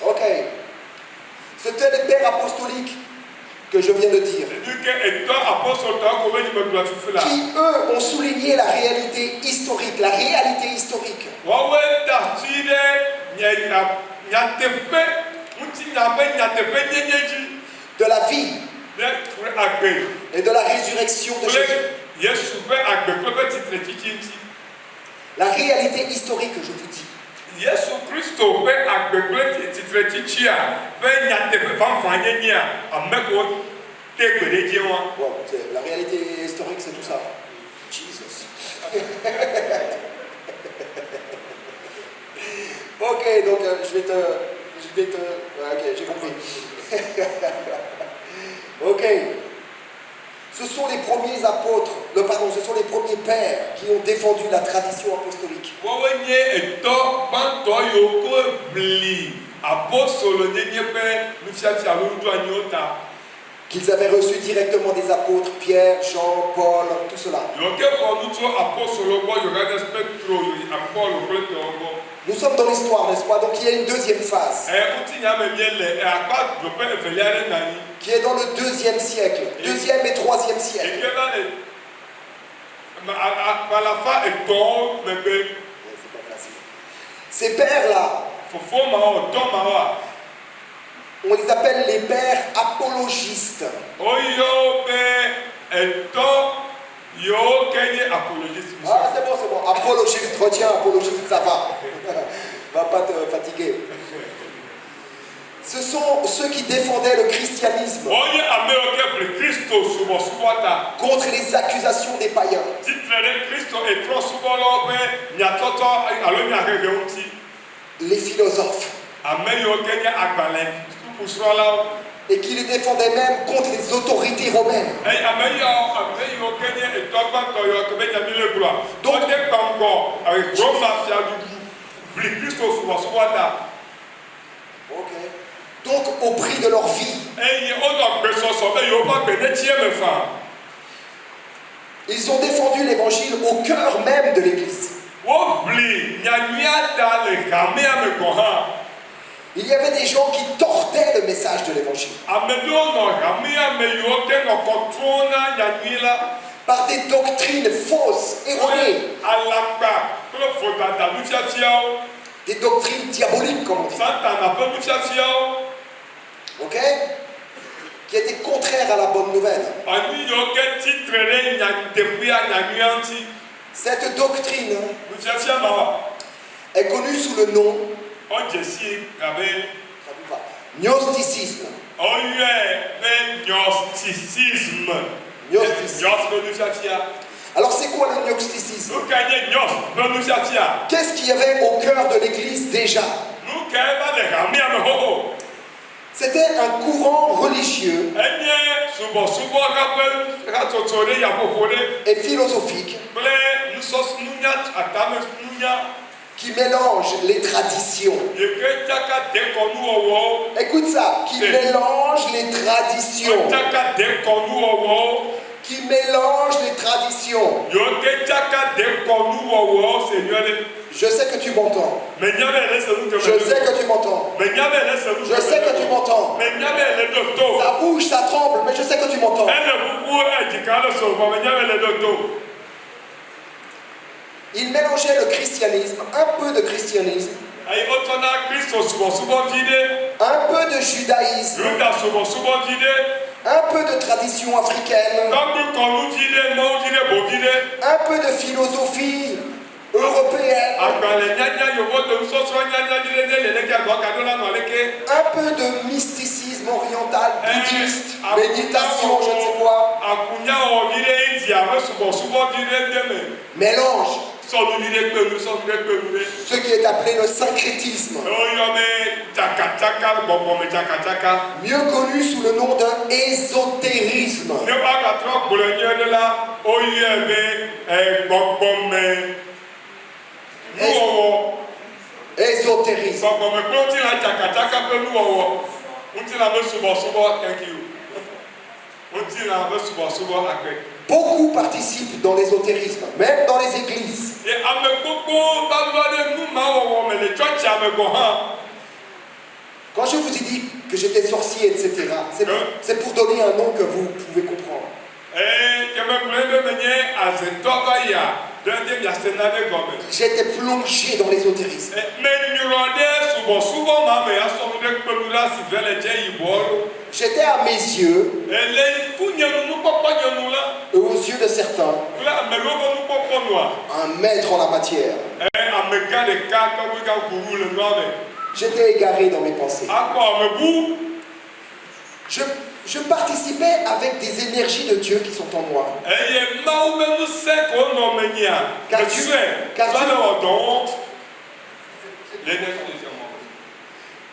Ok. C'était les pères apostoliques que je viens de dire, qui eux ont souligné la réalité historique, de la vie et de la résurrection de Jésus. La réalité historique, je vous dis. Bon, la réalité historique, c'est tout ça. Jesus. Ok, donc je vais te... Ok, j'ai compris. Ok. Ce sont les premiers apôtres, ce sont les premiers pères qui ont défendu la tradition apostolique. Qu'ils avaient reçu directement des apôtres, Pierre, Jean, Paul, tout cela. Nous sommes dans l'histoire, n'est-ce pas? Donc il y a une deuxième phase qui est dans le 2e siècle, 2e et 3e siècle. Ces pères-là, on les appelle les pères apologistes. Ah, c'est bon. Apologiste, retiens, apologiste, ça va. Va pas te fatiguer. Ce sont ceux qui défendaient le christianisme contre les accusations des païens. Les philosophes. Et qui les défendaient même contre les autorités romaines. Donc au prix de leur vie. Ils ont défendu l'évangile au cœur même de l'Église. Il y avait des gens qui tordaient le message de l'évangile par des doctrines fausses, erronées, des doctrines diaboliques, comme on dit. Ok? qui était contraire à la bonne nouvelle. Cette doctrine est connue sous le nom gnosticisme. Alors c'est quoi le gnosticisme? Qu'est-ce qu'il y avait au cœur de l'Église déjà? C'était un courant religieux et philosophique qui mélange les traditions. Écoute ça, qui mélange les traditions. Qui mélange les traditions. Je sais que tu m'entends. Je sais que tu m'entends. Je sais que tu m'entends. Ça bouge, ça tremble, mais je sais que tu m'entends. Il mélangeait le christianisme, un peu de christianisme, un peu de judaïsme, un peu de tradition africaine, un peu de philosophie européenne, un peu de mysticisme oriental, bouddhiste, méditation, je ne sais quoi. Mélange. Ce qui est appelé le syncrétisme, mieux connu sous le nom d'un ésotérisme. Ésotérisme. Beaucoup participent dans l'ésotérisme, même dans les églises. Quand je vous ai dit que j'étais sorcier, etc., c'est pour donner un nom que vous pouvez comprendre. J'étais plongé dans l'ésotérisme. J'étais à mes yeux, et aux yeux de certains, un maître en la matière. J'étais égaré dans mes pensées. Je participais avec des énergies de Dieu qui sont en moi.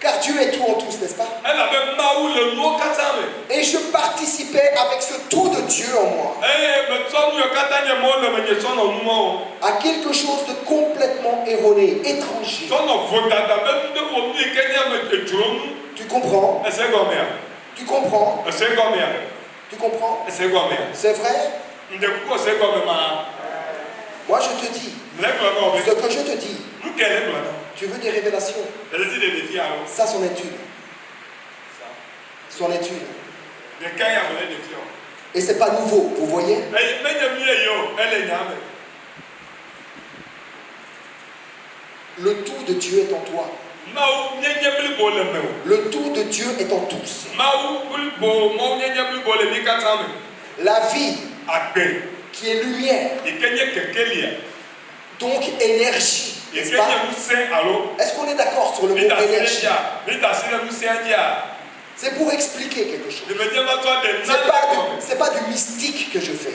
Car Dieu est tout en tous, n'est-ce pas? Et je participais avec ce tout de Dieu en moi à quelque chose de complètement erroné, étranger. Tu comprends? Tu comprends? Tu comprends? C'est vrai? Moi je te dis, ce que je te dis, tu veux des révélations? Ça, c'en est une. C'en est une. Et c'est pas nouveau, vous voyez? Le tout de Dieu est en toi. Le tout de Dieu est en tous. La vie qui est lumière, donc énergie. Est-ce qu'on est d'accord sur le mot énergie? C'est pour expliquer quelque chose. C'est pas du mystique que je fais.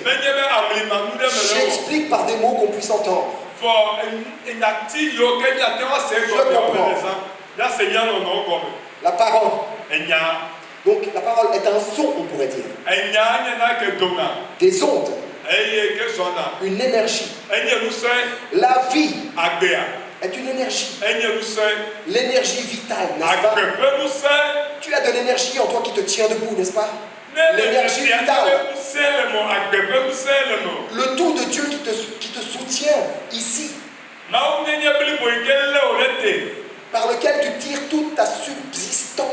J'explique par des mots qu'on puisse entendre. Je comprends. La parole. Donc la parole est un son, on pourrait dire. Des ondes. Une énergie. La vie est une énergie. L'énergie vitale, n'est-ce pas? Tu as de l'énergie en toi qui te tient debout, n'est-ce pas? L'énergie vitale. Le tout de Dieu qui te soutient ici. Par lequel tu tires toute ta subsistance.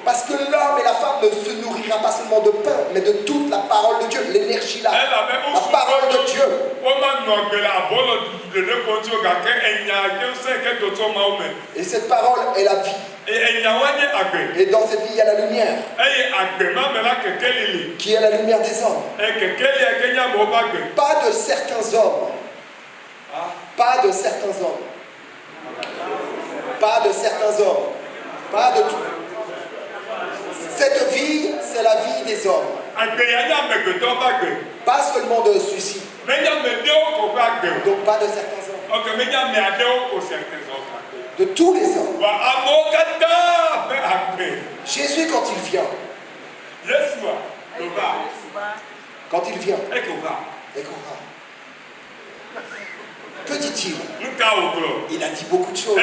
Parce que l'homme et la femme ne se nourrira pas seulement de pain, mais de toute la parole de Dieu, l'énergie là, la parole de Dieu. Et cette parole est la vie. Et dans cette vie, il y a la lumière. Qui est la lumière des hommes. Pas de certains hommes. Pas de certains hommes. Pas de certains hommes. Pas de tout. Cette vie, c'est la vie des hommes. Pas seulement de ceux-ci. Donc pas de certains hommes. De tous les hommes. Jésus, quand il vient, et qu'on va. Que dit-il? Il a dit beaucoup de choses.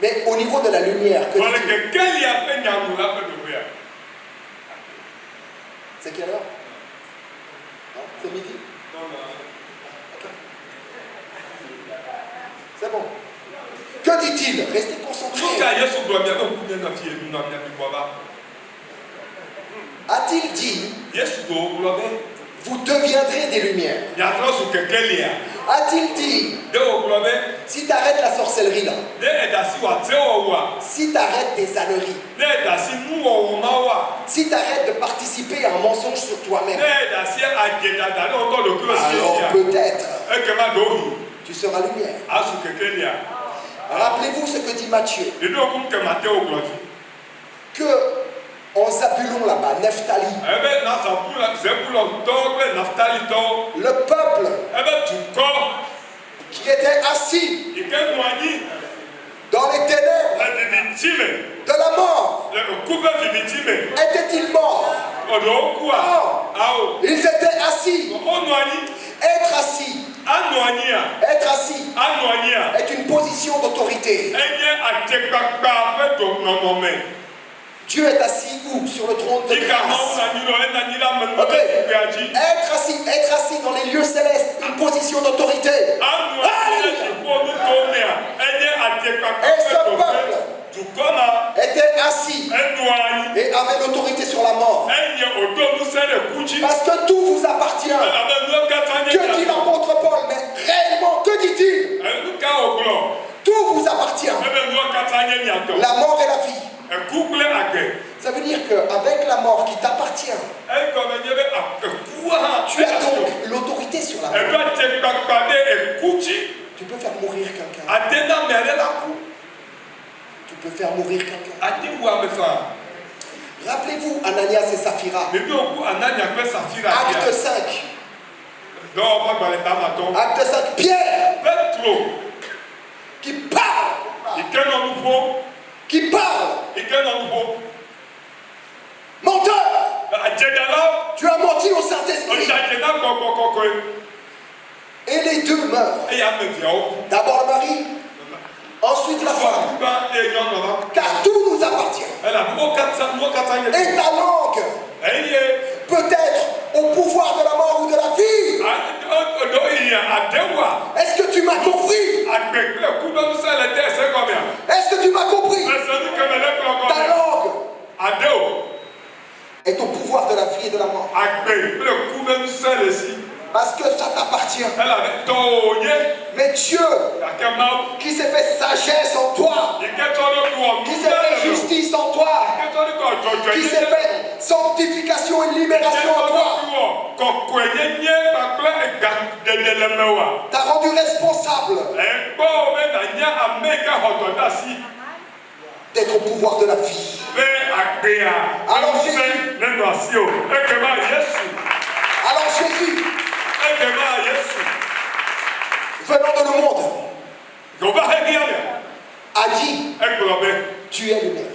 Mais au niveau de la lumière, que dit-il? C'est quelle heure? C'est midi? Okay. C'est bon. Que dit-il? Restez concentrés. A-t-il dit, vous deviendrez des lumières? A-t-il dit, si tu arrêtes la sorcellerie là, si tu arrêtes tes âneries, si tu arrêtes de participer à un mensonge sur toi-même, alors peut-être tu seras lumière. Rappelez-vous ce que dit Matthieu. Que en Zabulon là-bas, Nephtali, le peuple qui était assis dans les ténèbres de la mort, était-il mort? Non. Ils étaient assis. Être assis est une position d'autorité. Dieu est assis où? Sur le trône de grâce. Okay. Être assis dans les lieux célestes, une position d'autorité. Et ce peuple était assis et avait l'autorité sur la mort. Parce que tout vous appartient. Que dit l'apôtre Paul? Mais réellement, que dit-il? Tout vous appartient. La mort et la vie. Ça veut dire qu'avec la mort qui t'appartient, tu as donc l'autorité sur la mort. Tu peux faire mourir quelqu'un. Tu peux faire mourir quelqu'un. Rappelez-vous Ananias et Saphira. Acte 5. Acte 5. Pierre qui parle. Qui parle. Menteur. Tu as menti au Saint-Esprit. Et les deux meurent. D'abord le mari, ensuite la femme. Car tout nous appartient. Et ta langue peut-être au pouvoir de la mort ou de la vie. Est-ce que tu m'as compris? Est-ce que tu m'as compris? Ta langue est au pouvoir de la vie et de la mort. Parce que ça t'appartient. Mais Dieu, qui s'est fait sagesse en toi, qui s'est fait justice en toi, qui s'est fait sanctification et libération en toi, t'a rendu responsable d'être au pouvoir de la vie. Alors Jésus, venant de le monde, a dit, tu es lumière.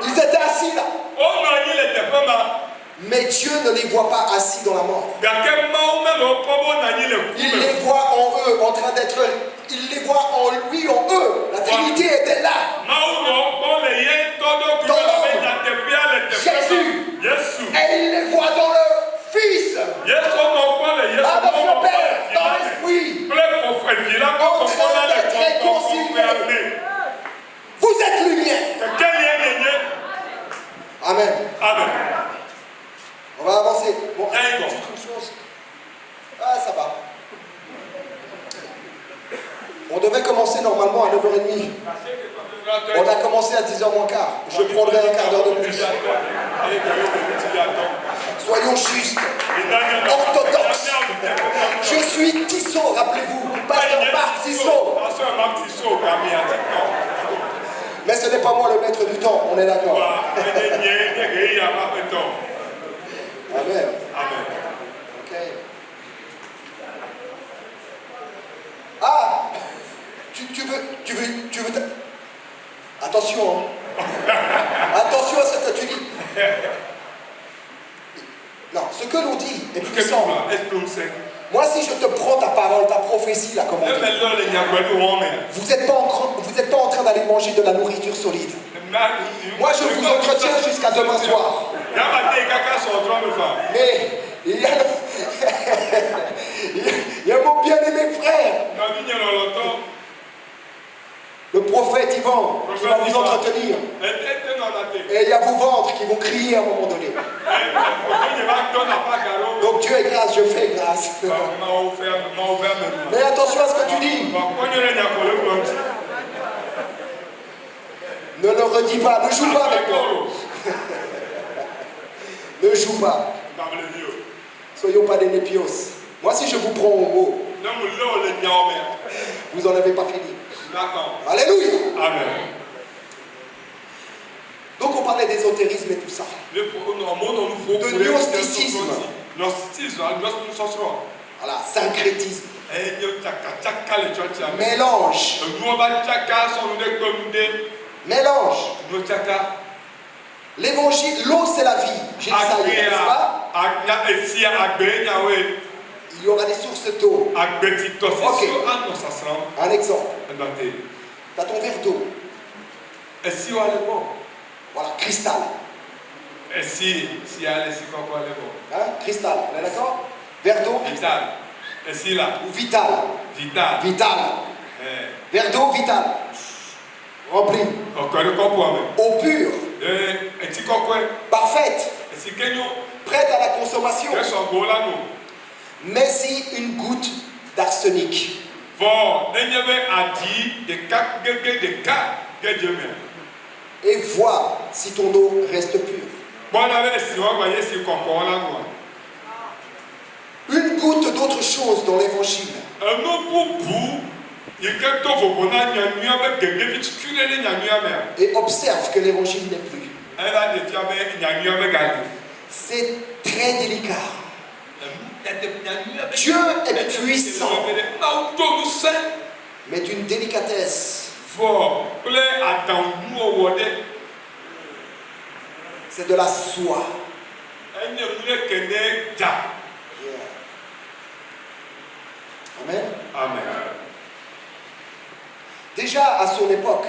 Ils étaient assis là. Mais Dieu ne les voit pas assis dans la mort. Il les voit en eux, en train d'être... Il les voit en lui, en eux. La Trinité était là. Dans Jésus. Et il les voit dans le Fils. Avec le Père, dans l'Esprit. En train d'être réconciliés. Vous êtes lumière. Amen. On va avancer. Bon, juste une chose. Ah, ça va. On devait commencer normalement à 9h30. On a commencé à 10h moins quart. Je prendrai un quart d'heure de plus. Soyons justes, orthodoxes. Je suis Tissot, rappelez-vous. Pasteur Marc Tissot. Mais ce n'est pas moi le maître du temps, on est d'accord. Amen. Ok. Ah, tu veux. Attention, hein. Attention à ce que tu dis. Non, ce que l'on dit est puissant. Moi, si je te prends ta parole, ta prophétie, là, comme on dit, vous n'êtes pas en train d'aller manger de la nourriture solide. Moi, je vous entretiens jusqu'à demain soir. Mais il y a mon bien-aimé frère, le prophète Yvan, qui va vous entretenir. Et il y a vos ventres qui vont crier à un moment donné. Donc Dieu est grâce, je fais grâce. Mais attention à ce que tu dis. Ne le redis pas, ne joue pas avec moi. Ne joue pas. Soyons pas des népios. Moi, si je vous prends au mot, vous n'en avez pas fini. Alléluia. Amen. Donc on parlait d'ésotérisme et tout ça. De gnosticisme. Voilà, syncrétisme. Mélange. Mélange. L'évangile, l'eau c'est la vie. J'ai dit ça hier, n'est-ce pas? Il y aura des sources d'eau. Ok. Un exemple. Tu as ton verre d'eau. Voilà, cristal. Hein? Cristal, on est d'accord? Verre d'eau? Ou vital? Vital. Verre d'eau, vital. Rempli. Eau pure. Parfaite. Prête à la consommation. Mais si une goutte d'arsenic. Et vois si ton eau reste pure. Une goutte d'autre chose dans l'évangile. Et observe que l'évangile n'est plus. C'est très délicat. Dieu est puissant, mais d'une délicatesse. C'est de la soie. Yeah. Amen. Amen. Déjà à son époque,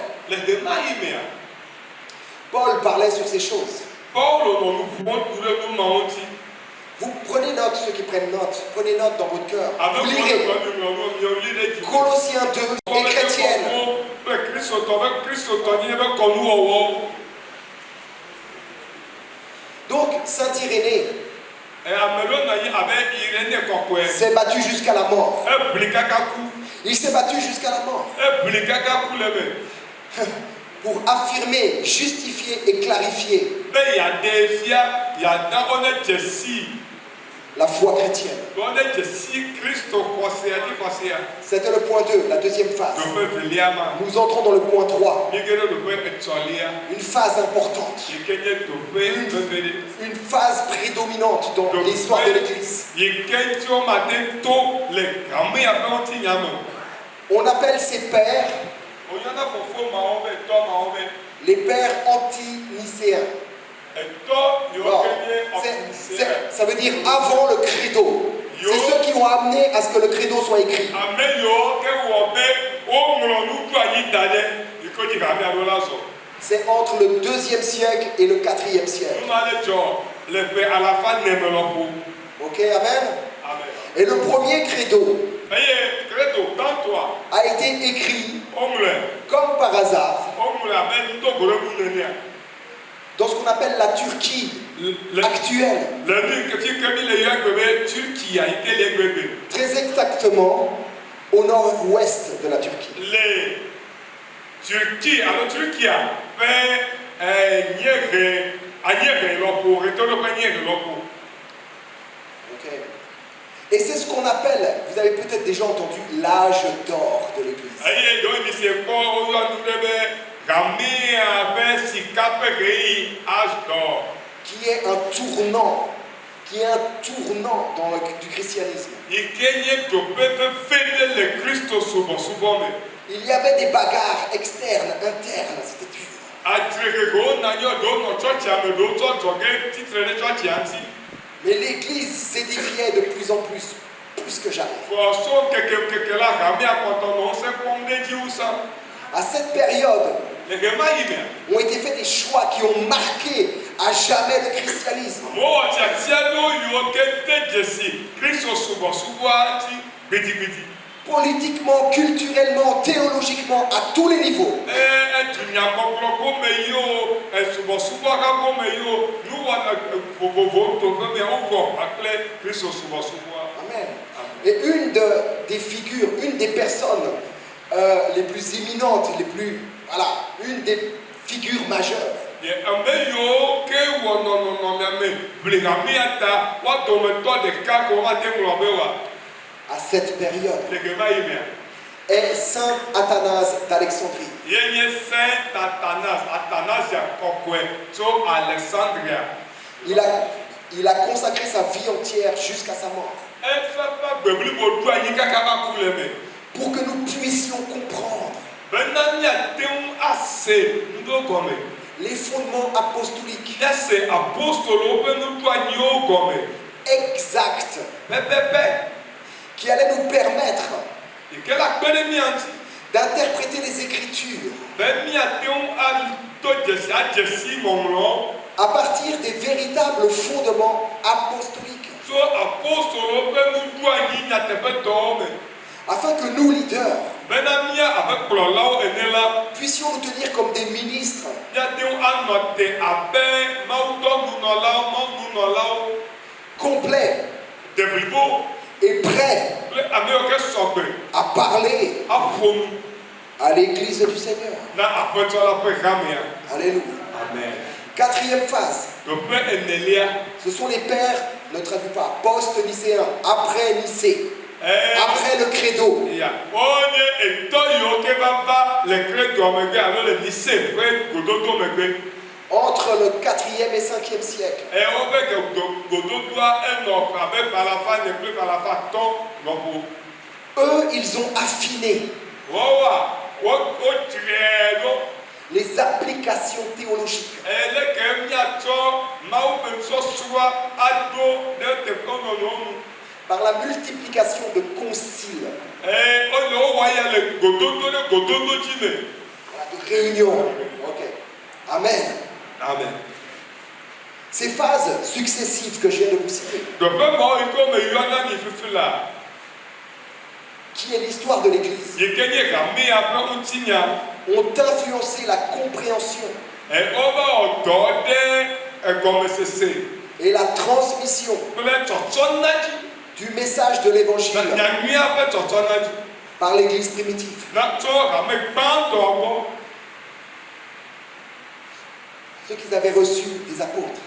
Paul parlait sur ces choses. Vous prenez note, ceux qui prennent note, prenez note dans votre cœur. Vous lirez Colossiens 2 et Chrétienne. Donc, Saint Irénée s'est battu jusqu'à la mort. Il s'est battu jusqu'à la mort. Pour affirmer, justifier et clarifier la foi chrétienne. C'était le point 2, la deuxième phase. Nous entrons dans le point 3. Une phase importante. Une phase prédominante dans l'histoire de l'Église. On appelle ces pères les pères anti-nicéens. Bon, ça veut dire avant le credo. C'est ceux qui ont amené à ce que le credo soit écrit. C'est entre le 2e siècle et le 4e siècle. Ok, amen. Et le premier credo a été écrit comme par hasard dans ce qu'on appelle la Turquie actuelle. Très exactement au nord-ouest de la Turquie. Turquie a fait Ok. Et c'est ce qu'on appelle, vous avez peut-être déjà entendu, l'âge d'or de l'Église. Qui est un tournant du christianisme. Il y avait des bagarres externes, internes, c'était dur. Mais l'Église s'édifiait de plus en plus que jamais. À cette période, ont été faits des choix qui ont marqué à jamais le christianisme. Politiquement, culturellement, théologiquement, à tous les niveaux. Amen. Et une des personnes les plus imminentes, une des figures majeures, à cette période, est Saint Athanase d'Alexandrie. Il a consacré sa vie entière jusqu'à sa mort pour que nous puissions comprendre les fondements apostoliques exacts qui allaient nous permettre d'interpréter les Écritures à partir des véritables fondements apostoliques, afin que nous, leaders, puissions nous tenir comme des ministres complets et prêts à parler à l'Église du Seigneur. Alléluia. Amen. Quatrième phase, ce sont les pères, ne traduit pas, post-nicéens, après Nicée, après le credo. Entre le 4e et 5e siècle. Eux, ils ont affiné les applications théologiques. Par la multiplication de conciles, de réunions. Okay. Amen. Amen. Ces phases successives que je viens de vous citer, qui est l'histoire de l'Église, ont influencé la compréhension et la transmission du message de l'Évangile par l'Église primitive. Ceux qu'ils avaient reçus des apôtres.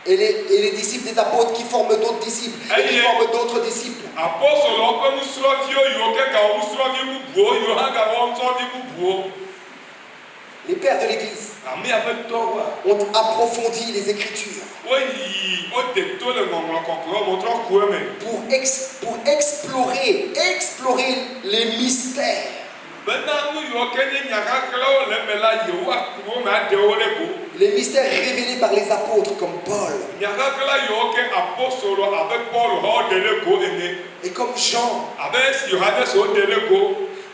Et les disciples des apôtres qui forment d'autres disciples et qui forment d'autres disciples. Les pères de l'Église ont approfondi les Écritures pour explorer les mystères révélés par les apôtres comme Paul et comme Jean.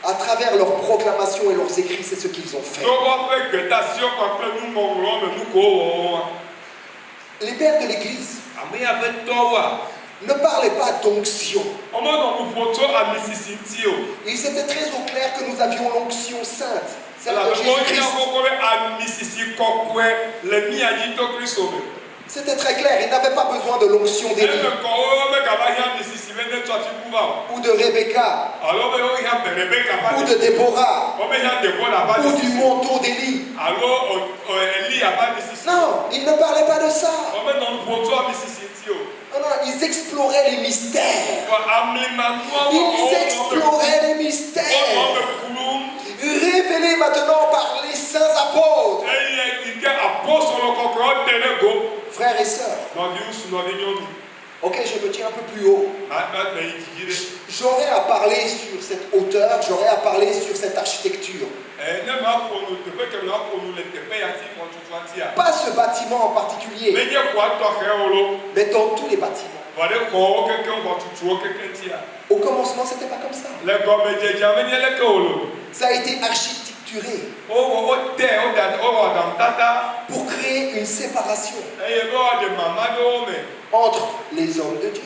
À travers leurs proclamations et leurs écrits, c'est ce qu'ils ont fait. Les pères de l'Église ne parlaient pas d'onction. Ils étaient très au clair que nous avions l'onction sainte, celle de Jésus-Christ. C'était très clair, il n'avait pas besoin de l'onction d'Élie ou de Rebecca ou de Déborah ou du manteau d'Élie. Non, il ne parlait pas de ça. Non, ils exploraient les mystères. Ils exploraient les mystères. Révélés maintenant par les saints apôtres. Frères et sœurs. Ok, je me tiens un peu plus haut. J'aurais à parler sur cette hauteur, j'aurais à parler sur cette architecture. Pas ce bâtiment en particulier, mais dans tous les bâtiments. Au commencement, c'était pas comme ça. Ça a été architecturé pour créer une séparation entre les hommes de Dieu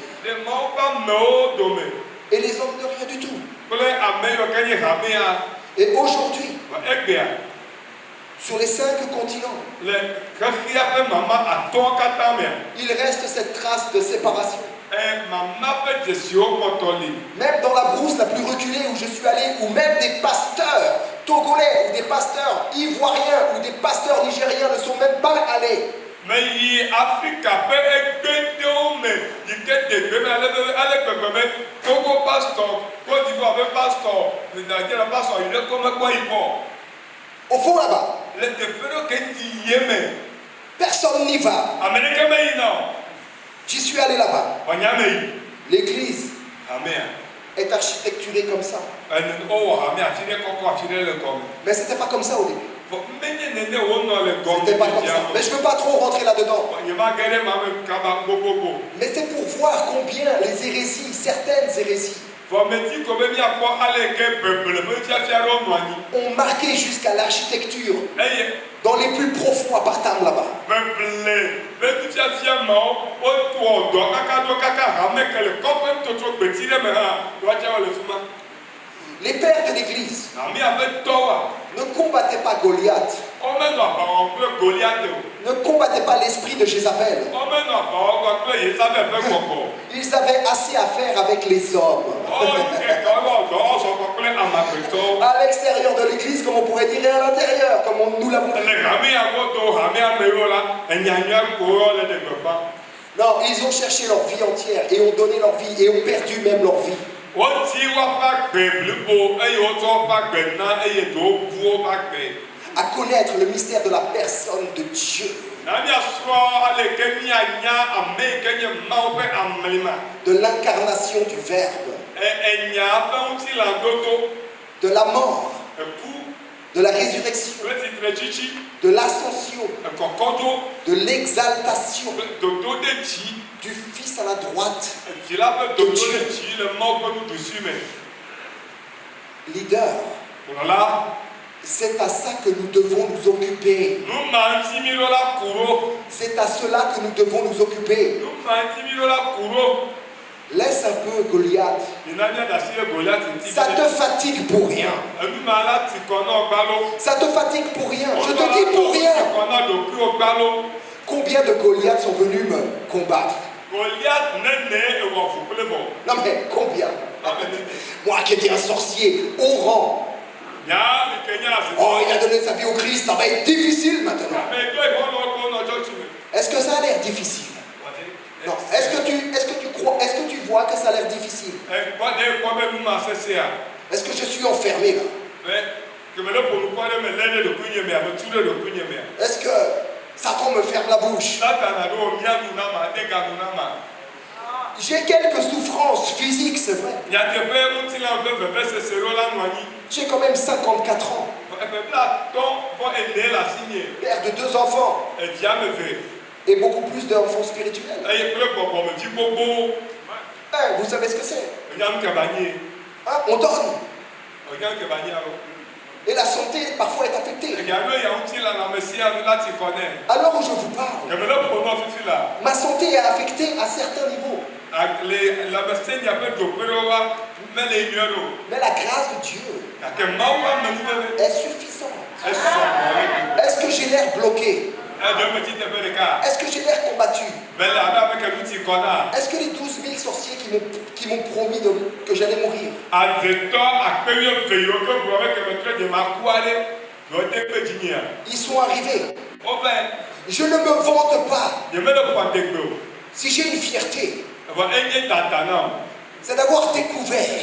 et les hommes de rien du tout. Et aujourd'hui, sur les 5 continents, il reste cette trace de séparation. Même dans la brousse la plus reculée où je suis allé, où même des pasteurs togolais ou des pasteurs ivoiriens ou des pasteurs nigériens ne sont même pas allés. Au fond là-bas, personne n'y va. J'y suis allé là-bas. L'église est architecturée comme ça. Mais c'était pas comme ça au début. C'était pas comme ça. Mais je ne veux pas trop rentrer là-dedans. Mais c'est pour voir combien les hérésies, certaines hérésies, ont marqué jusqu'à l'architecture dans les plus profonds appartements là-bas. Les pères de l'église ne combattaient pas Goliath, ne combattaient pas l'esprit de Jézabel. Ils avaient assez à faire avec les hommes. À l'extérieur de l'église, comme on pourrait dire, et à l'intérieur, comme nous l'avons dit. Non, ils ont cherché leur vie entière et ont donné leur vie et ont perdu même leur vie. À connaître le mystère de la personne de Dieu, de l'incarnation du Verbe, de la mort, de la résurrection, de l'ascension, de l'exaltation du Fils à la droite de Dieu. Leader, c'est à ça que nous devons nous occuper. C'est à cela que nous devons nous occuper. Laisse un peu Goliath. Ça te fatigue pour rien. Ça te fatigue pour rien. Je te dis pour rien. Combien de Goliaths sont venus me combattre? Non mais combien? Moi qui étais un sorcier au rang. Oh, il a donné sa vie au Christ, ça va être difficile maintenant. Est-ce que ça a l'air difficile? Non. Est-ce que tu crois, est-ce que tu vois que ça a l'air difficile? Est-ce que je suis enfermé là? Est-ce que Satan me ferme la bouche? J'ai quelques souffrances physiques, c'est vrai. J'ai quand même 54 ans. Père de 2 enfants. Et beaucoup plus d'enfants spirituels. Vous savez ce que c'est? Hein, on donne. Et la santé parfois est affectée. Alors où je vous parle, ma santé est affectée à certains niveaux. Mais la grâce de Dieu est suffisante. Est-ce que j'ai l'air bloqué? Est-ce que j'ai l'air combattu? Est-ce que les 12 000 sorciers qui m'ont promis que j'allais mourir, ils sont arrivés? Je ne me vante pas. Si j'ai une fierté, c'est d'avoir découvert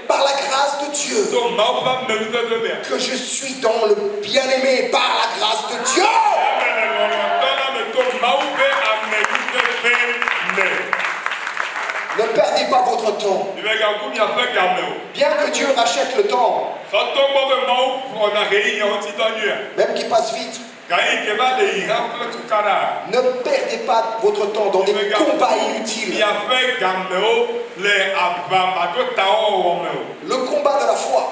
par la grâce de Dieu que je suis dans le bien-aimé par la grâce de Dieu. Ne perdez pas votre temps. Bien que Dieu rachète le temps, même qu'il passe vite, ne perdez pas votre temps dans des combats inutiles. Le combat de la foi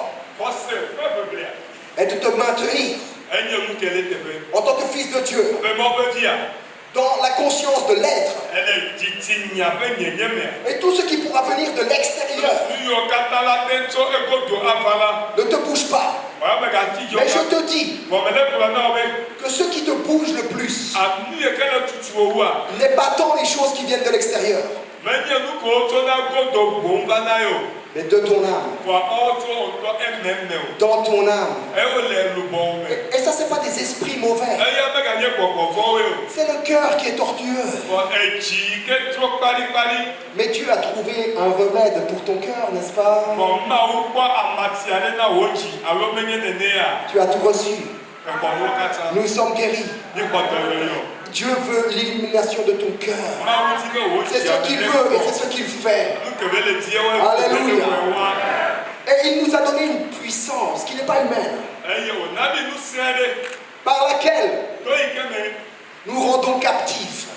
est de te maintenir en tant que fils de Dieu dans la conscience de l'être et tout ce qui pourra venir de l'extérieur. Ne te bouge pas. Mais je te dis que ce qui te bouge le plus n'est pas tant les choses qui viennent de l'extérieur, mais de ton âme. Dans ton âme. Et ça, c'est pas des esprits mauvais. C'est le cœur qui est tortueux. Mais Dieu a trouvé un remède pour ton cœur, n'est-ce pas? Tu as tout reçu. Nous sommes guéris. Dieu veut l'élimination de ton cœur. C'est ce qu'il veut et c'est ce qu'il fait. Alléluia. Et il nous a donné une puissance qui n'est pas humaine, par laquelle nous rendons captifs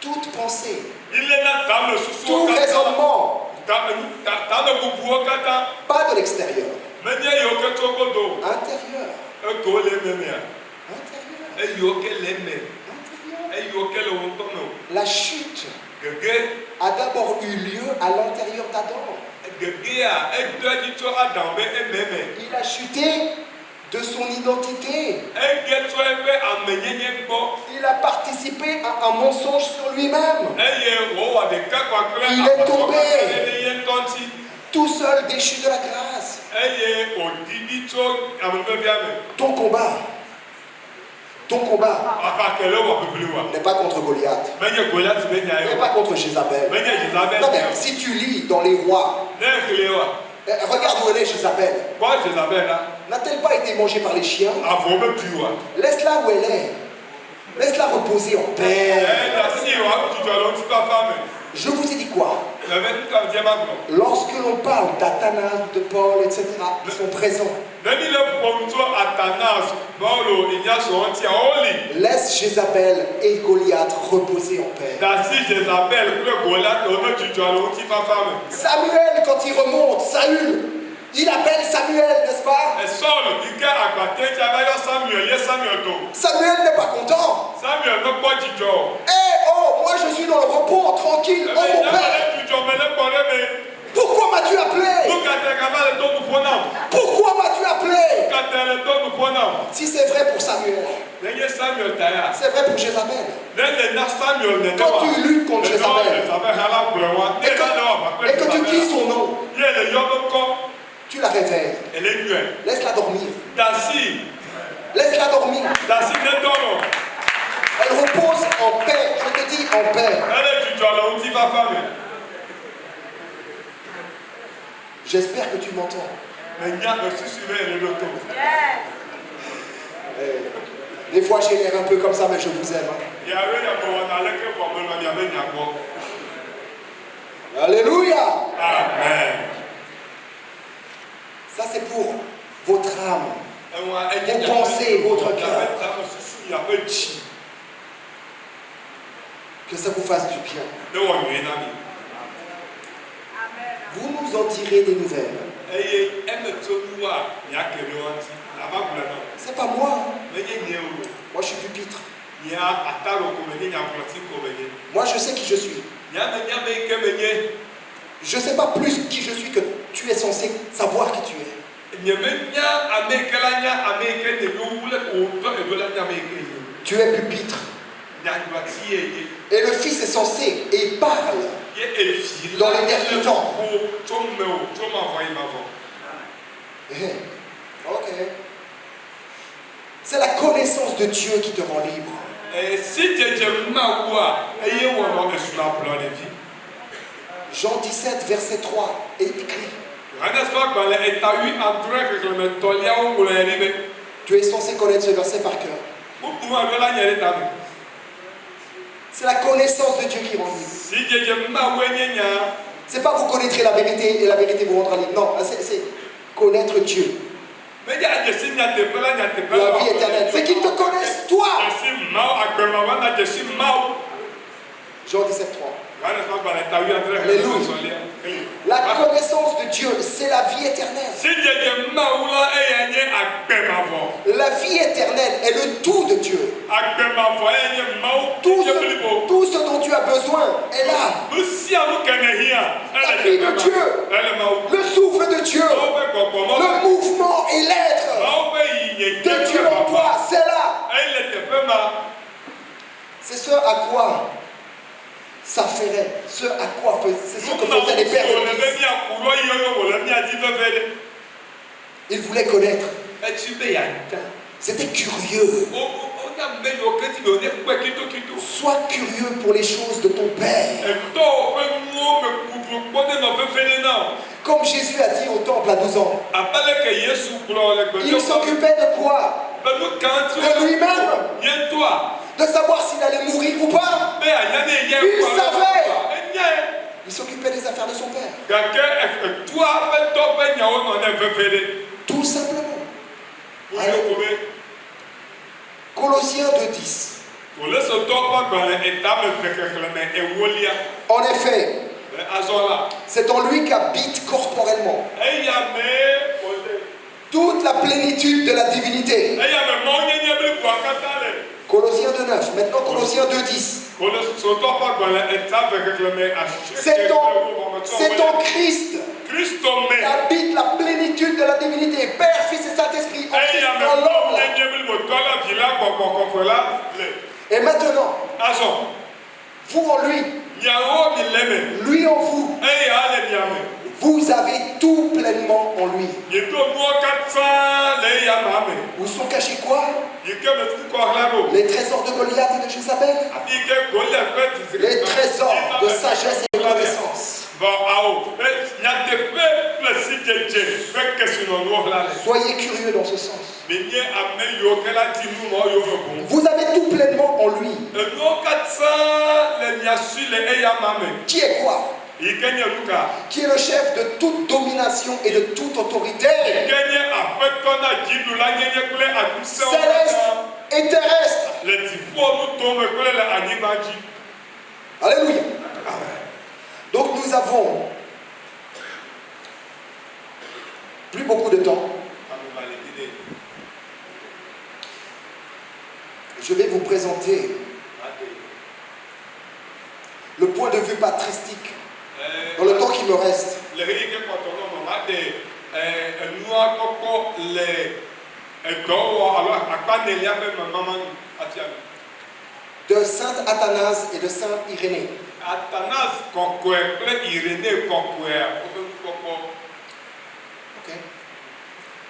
toute pensée, tout raisonnement, pas de l'extérieur, intérieur. La chute a d'abord eu lieu à l'intérieur d'Adam. Il a chuté de son identité. Il a participé à un mensonge sur lui-même. Il est tombé tout seul, déchu de la grâce. Ton combat n'est pas contre Goliath, n'est pas contre Jézabel. Non, mais si tu lis dans les rois, regarde où elle est, Jézabel. N'a-t-elle pas été mangée par les chiens? Laisse-la où elle est. Laisse-la reposer en paix. Je vous ai dit quoi? Lorsque l'on parle d'Athanas, de Paul, etc., ils sont présents. Laisse Jézabel et Goliath reposer en paix. Samuel, quand il remonte, Saül, il appelle Samuel, n'est-ce pas? Samuel n'est pas content. Moi je suis dans le repos, tranquille. Oh mon père, pourquoi m'as-tu appelé? Pourquoi m'as-tu appelé? Si c'est vrai pour Samuel, c'est vrai pour Jézabel. Quand tu luttes contre Jézabel et que tu dis son nom, tu la réveilles. Laisse-la dormir. Laisse-la dormir. Elle repose en paix. Je te dis en paix. J'espère que tu m'entends. Des fois j'ai l'air un peu comme ça, mais je vous aime. Alléluia. Amen. Ça c'est pour votre âme, vos pensées, votre cœur. Que ça vous fasse du bien. Vous nous en direz des nouvelles. C'est pas moi. Moi je suis pupitre. Moi je sais qui je suis. Je ne sais pas plus qui je suis que tu es censé savoir qui tu es. Tu es pupitre. Et le Fils est censé et parle dans les derniers temps. Ok. C'est la connaissance de Dieu qui te rend libre. Jean 17, verset 3 est écrit. Tu es censé connaître ce verset par cœur. C'est la connaissance de Dieu qui rend libre. C'est pas vous connaîtrez la vérité et la vérité vous rendra libre. Non, c'est connaître Dieu. La vie éternelle. C'est qu'ils te connaissent, toi. Jean 17, 3. Alléluia. La connaissance de Dieu, c'est la vie éternelle. La vie éternelle est le tout de Dieu. Tout ce dont tu as besoin est là. La vie de Dieu, le souffle de Dieu, le mouvement et l'être de Dieu en toi, c'est là. C'est ce à quoi ça ferait, c'est ce que faisaient les pères de l'Église. Ils voulaient connaître. C'était curieux. Sois curieux pour les choses de ton Père. Comme Jésus a dit au temple à 12 ans. Il s'occupait de quoi? De lui-même. De savoir s'il allait mourir ou pas. Il savait. Il s'occupait des affaires de son Père. Tout simplement. Alors, Colossiens 2:10. En effet, c'est en lui qu'habite corporellement toute la plénitude de la divinité. Colossiens 2:9. Maintenant Colossiens 2:10. C'est en Christ qu'habite la plénitude de la divinité. Père, Fils et Saint-Esprit en Christ, dans l'homme. Et maintenant, vous en lui, lui en vous, vous avez tout pleinement en lui. Où sont cachés quoi? Les trésors de Goliath et de Jézabel. Les trésors de sagesse et de connaissance. Soyez curieux dans ce sens. Vous avez tout pleinement en lui. Qui est quoi? Qui est le chef de toute domination et de toute autorité, céleste et terrestre. Alléluia. Donc nous avons plus beaucoup de temps. Je vais vous présenter le point de vue patristique dans le temps qui me reste. De Saint Athanase et de Saint Irénée. Okay.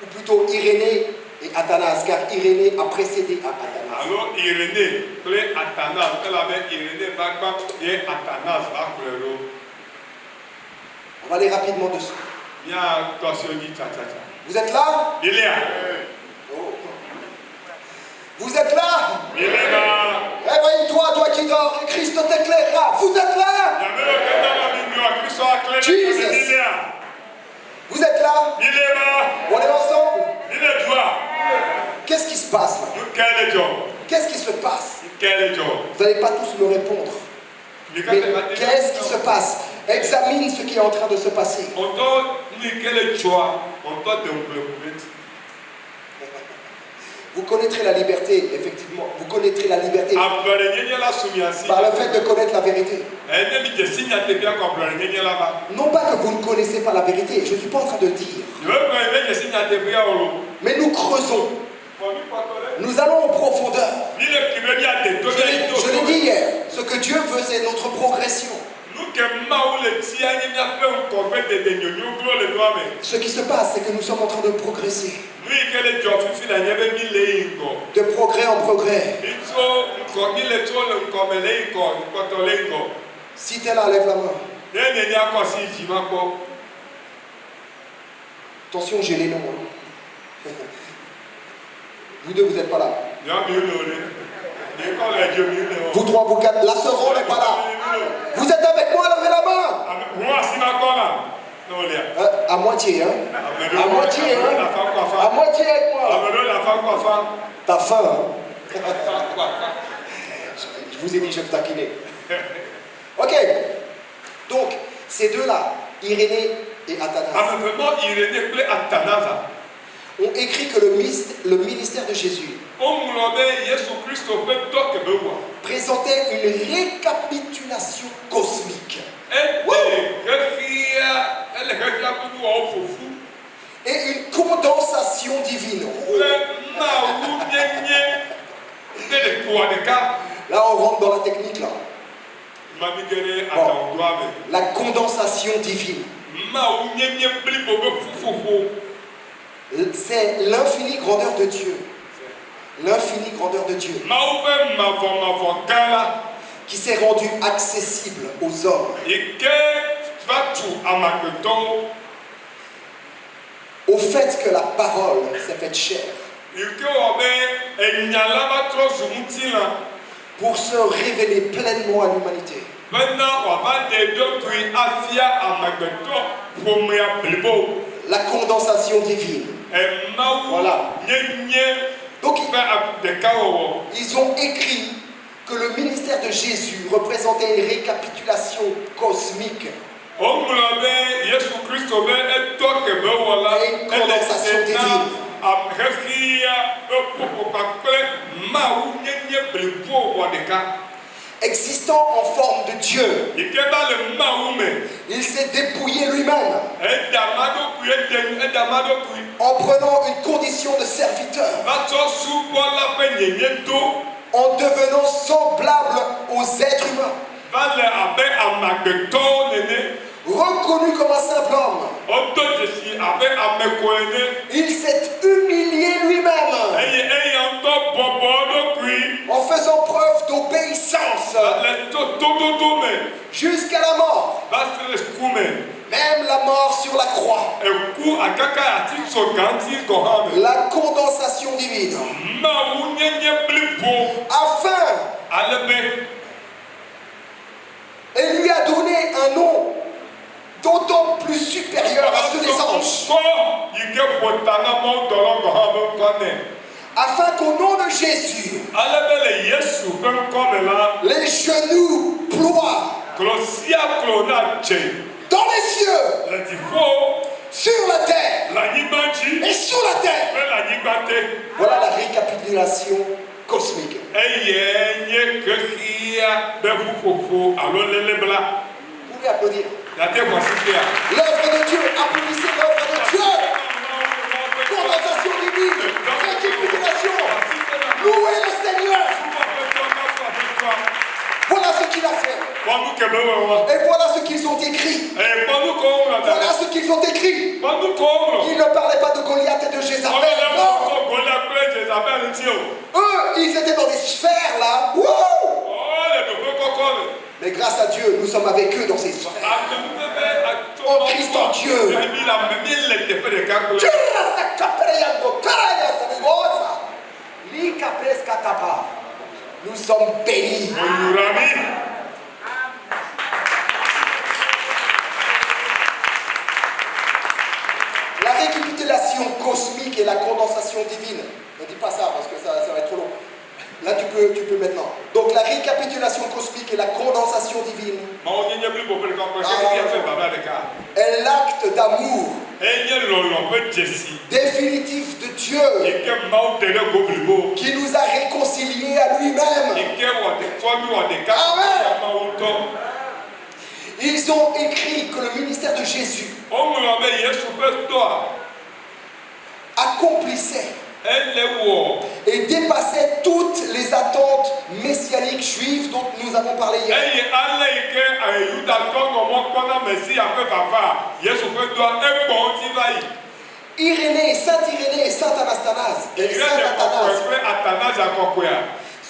Ou plutôt Irénée et Athanase, car Irénée a précédé à Athanase. Alors Irénée, Athanase, elle avait Irénée, et Athanase, on va aller rapidement dessus. Vous êtes là? Il est là. Oh. Vous êtes là? Il est là. Réveille-toi, toi qui dors, et Christ t'éclairera. Vous êtes là? Jesus. Vous êtes là? Il est là. On est ensemble? Il est là. Qu'est-ce qui se passe là? Qu'est-ce qui se passe? Vous n'allez pas tous me répondre. Mais qu'est-ce qui se passe? Examine ce qui est en train de se passer. Vous connaîtrez la liberté, effectivement. Vous connaîtrez la liberté par le fait de connaître la vérité. Non pas que vous ne connaissez pas la vérité, je ne suis pas en train de dire. Mais nous creusons. Nous allons en profondeur. Je l'ai dit hier, ce que Dieu veut, c'est notre progression. Ce qui se passe, c'est que nous sommes en train de progresser. De progrès en progrès. Si t'es là, lève la main. Attention, j'ai les noms. Vous deux, vous n'êtes pas là. Vous trois, vous quatre. La sœur n'est pas là. Vous êtes avec moi, levez la main. À moitié, hein. À moitié, hein. À moitié avec moi. T'as faim, hein. Je vous ai dit, je vais me taquiner. Ok. Donc, ces deux-là, Irénée et Athanas, ont écrit que le ministère de Jésus présentait une récapitulation cosmique et une condensation divine. Là, on rentre dans la technique, là. Bon. La condensation divine. C'est l'infinie grandeur de Dieu. L'infinie grandeur de Dieu qui s'est rendu accessible aux hommes au fait que la parole s'est faite chair pour se révéler pleinement à l'humanité. La condensation divine. Voilà. Donc, ils ont écrit que le ministère de Jésus représentait une récapitulation cosmique. Et une condensation divine. Existant en forme de Dieu, il s'est dépouillé lui-même en prenant une condition de serviteur, en devenant semblable aux êtres humains, reconnu comme un simple homme. Il s'est humilié lui-même en faisant preuve d'obéissance jusqu'à la mort, même la mort sur la croix. La condensation divine, afin, et lui a donné un nom d'autant plus supérieur à ceux des anges, afin qu'au nom de Jésus, les genoux ploient dans les cieux, sur la terre et sous la terre. Voilà la récapitulation cosmique. Vous pouvez applaudir. L'œuvre de Dieu, applaudissez l'œuvre de Dieu. Condensation divine, récapitulation. Louez le Seigneur. Voilà ce qu'il a fait. Et voilà ce qu'ils ont écrit. Voilà ce qu'ils ont écrit. Ils ne parlaient pas de Goliath et de Jézabel. Non. Eux, ils étaient dans des sphères là. Wouh! Mais grâce à Dieu, nous sommes avec eux dans ces sphères. En Christ en Dieu. Nous sommes bénis. La récapitulation cosmique et la condensation divine. Ne dis pas ça parce que ça va être trop long. Là, tu peux maintenant. Donc, la récapitulation cosmique et la condensation divine est l'acte d'amour enye lɔlɔ ƒe dzesi définitif de Dieu yike mawu te ɖe go blibo qui nous a réconciliés à lui-même. yike fɔ mi wɔ ɖeka Amen. ya mawu tɔ Ils ont écrit que le ministère de Jésus woŋlɔ be yesu ƒe dɔa accomplissait ele wɔ et dépassait toutes les attentes messianiques juives dont nous avons parlé hier. eye ale yike yudatɔ ŋɔmɔ kpɔna mesia ƒe vava yesu ƒe dɔa egbɔ ŋuti va yi. Irénée, Saint Irénée et Saint Anastase et Saint Athanase kple Athanase akɔkɔea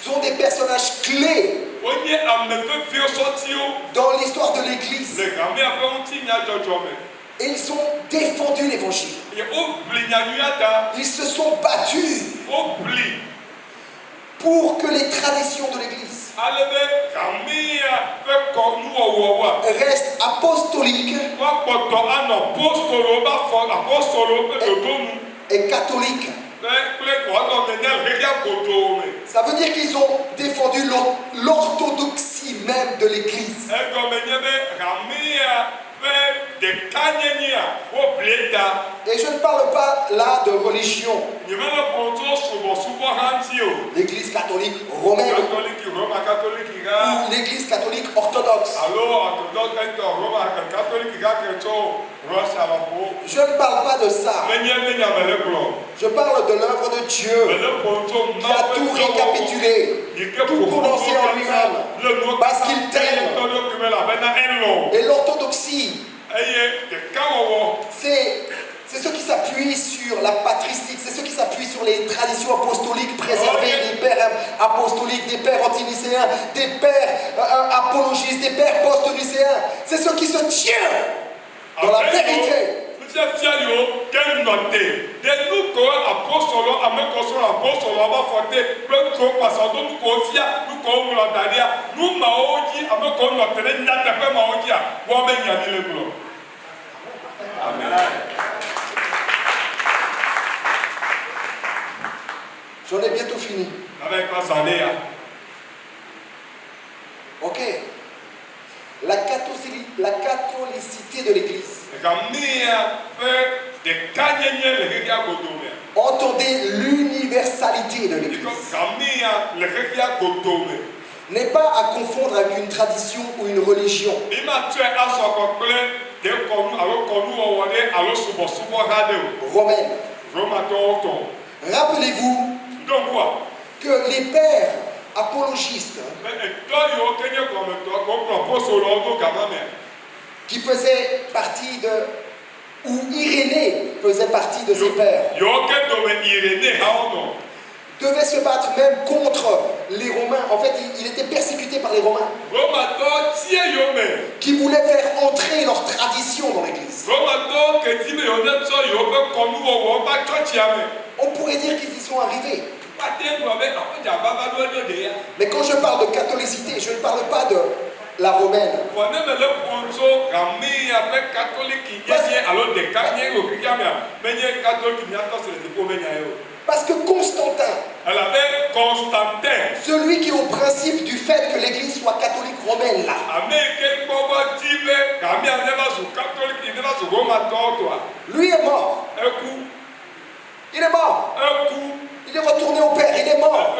sont des personnages clés wonye ame veviwo sɔtiwo dans l'histoire de l'Église. le gamea ƒe ŋutinyadzɔdzɔ me. Et ils ont défendu l'Évangile. Wobli nyanyuia ta, Ils se sont battus wobli pour que les traditions de l'Église ale be gamea ƒe kɔnuwɔwɔwoa restent apostoliques woakpɔtɔ anɔ apostolowo be afɔ apostolowo ƒe dodonu et catholiques. kple woanɔ nenea heria godowo me. Ça veut dire qu'ils ont défendu l'orthodoxie même de l'Église. Egɔme nye be gamea ƒe ɖekanyenyea wobli ta. Et je ne parle pas là de religion. Nyemele ƒoto subɔsubɔ hã ŋuti o. L'Église catholique romaine Catholique, Roma catholique gã. ou l'Église catholique orthodoxe. Alo orthodoxe Roma catholique gã ke tso Russia la ƒo. Je ne parle pas de ça. Menye be nyame le gblɔ. Je parle de l'œuvre de Dieu Mele ƒoto qui a tout récapitulé, tout condensé en lui-même, parce qu'il t'aime. Et l'orthodoxie, Eye ɖekawɔwɔ. c'est ceux qui s'appuient sur la patristique, c'est ceux qui s'appuient sur les traditions apostoliques préservées, des pères apostoliques, des pères antinicéens, des pères apologistes, des pères post-nicéens. C'est ceux qui se tiennent dans la vérité. Fia yo ke nɔte de nuko apostolo amekɔsɔ apostolo aba fɔte kple nuko pasɔdo nuko fia nuko ŋlɔ da ɖia numawo dzi amekɔ nɔte ɖe nyateƒe mawo dzia wɔn be nyami le gblɔ. Amen. J'en ai bientôt fini. Avec la zanea. Ok. La catholicité de l'Église. Gamea ƒe ɖekanyenye le xexea godome. Entendez l'universalité de l'Église. Gamea le xexea godome. N'est pas à confondre avec une tradition ou une religion. Ima tɔe asɔ kɔkple dekɔnu alo kɔnuwɔwɔ ɖe alo subɔsubɔ hã ɖe o. Romaine. Romatɔwo tɔ. Rappelez-vous Donc quoi? que les pères apologistes qui faisaient partie de, ou Irénée faisait partie de ses pères, devaient se battre même contre les Romains. En fait, il était persécuté par les Romains qui voulaient faire entrer leur tradition dans l'Église. On pourrait dire qu'ils y sont arrivés. Mais quand je parle de catholicité, je ne parle pas de la romaine. Parce que Constantin, celui qui est au principe du fait que l'Église soit catholique romaine là, lui est mort. Il est mort. Il est retourné au Père, il est mort.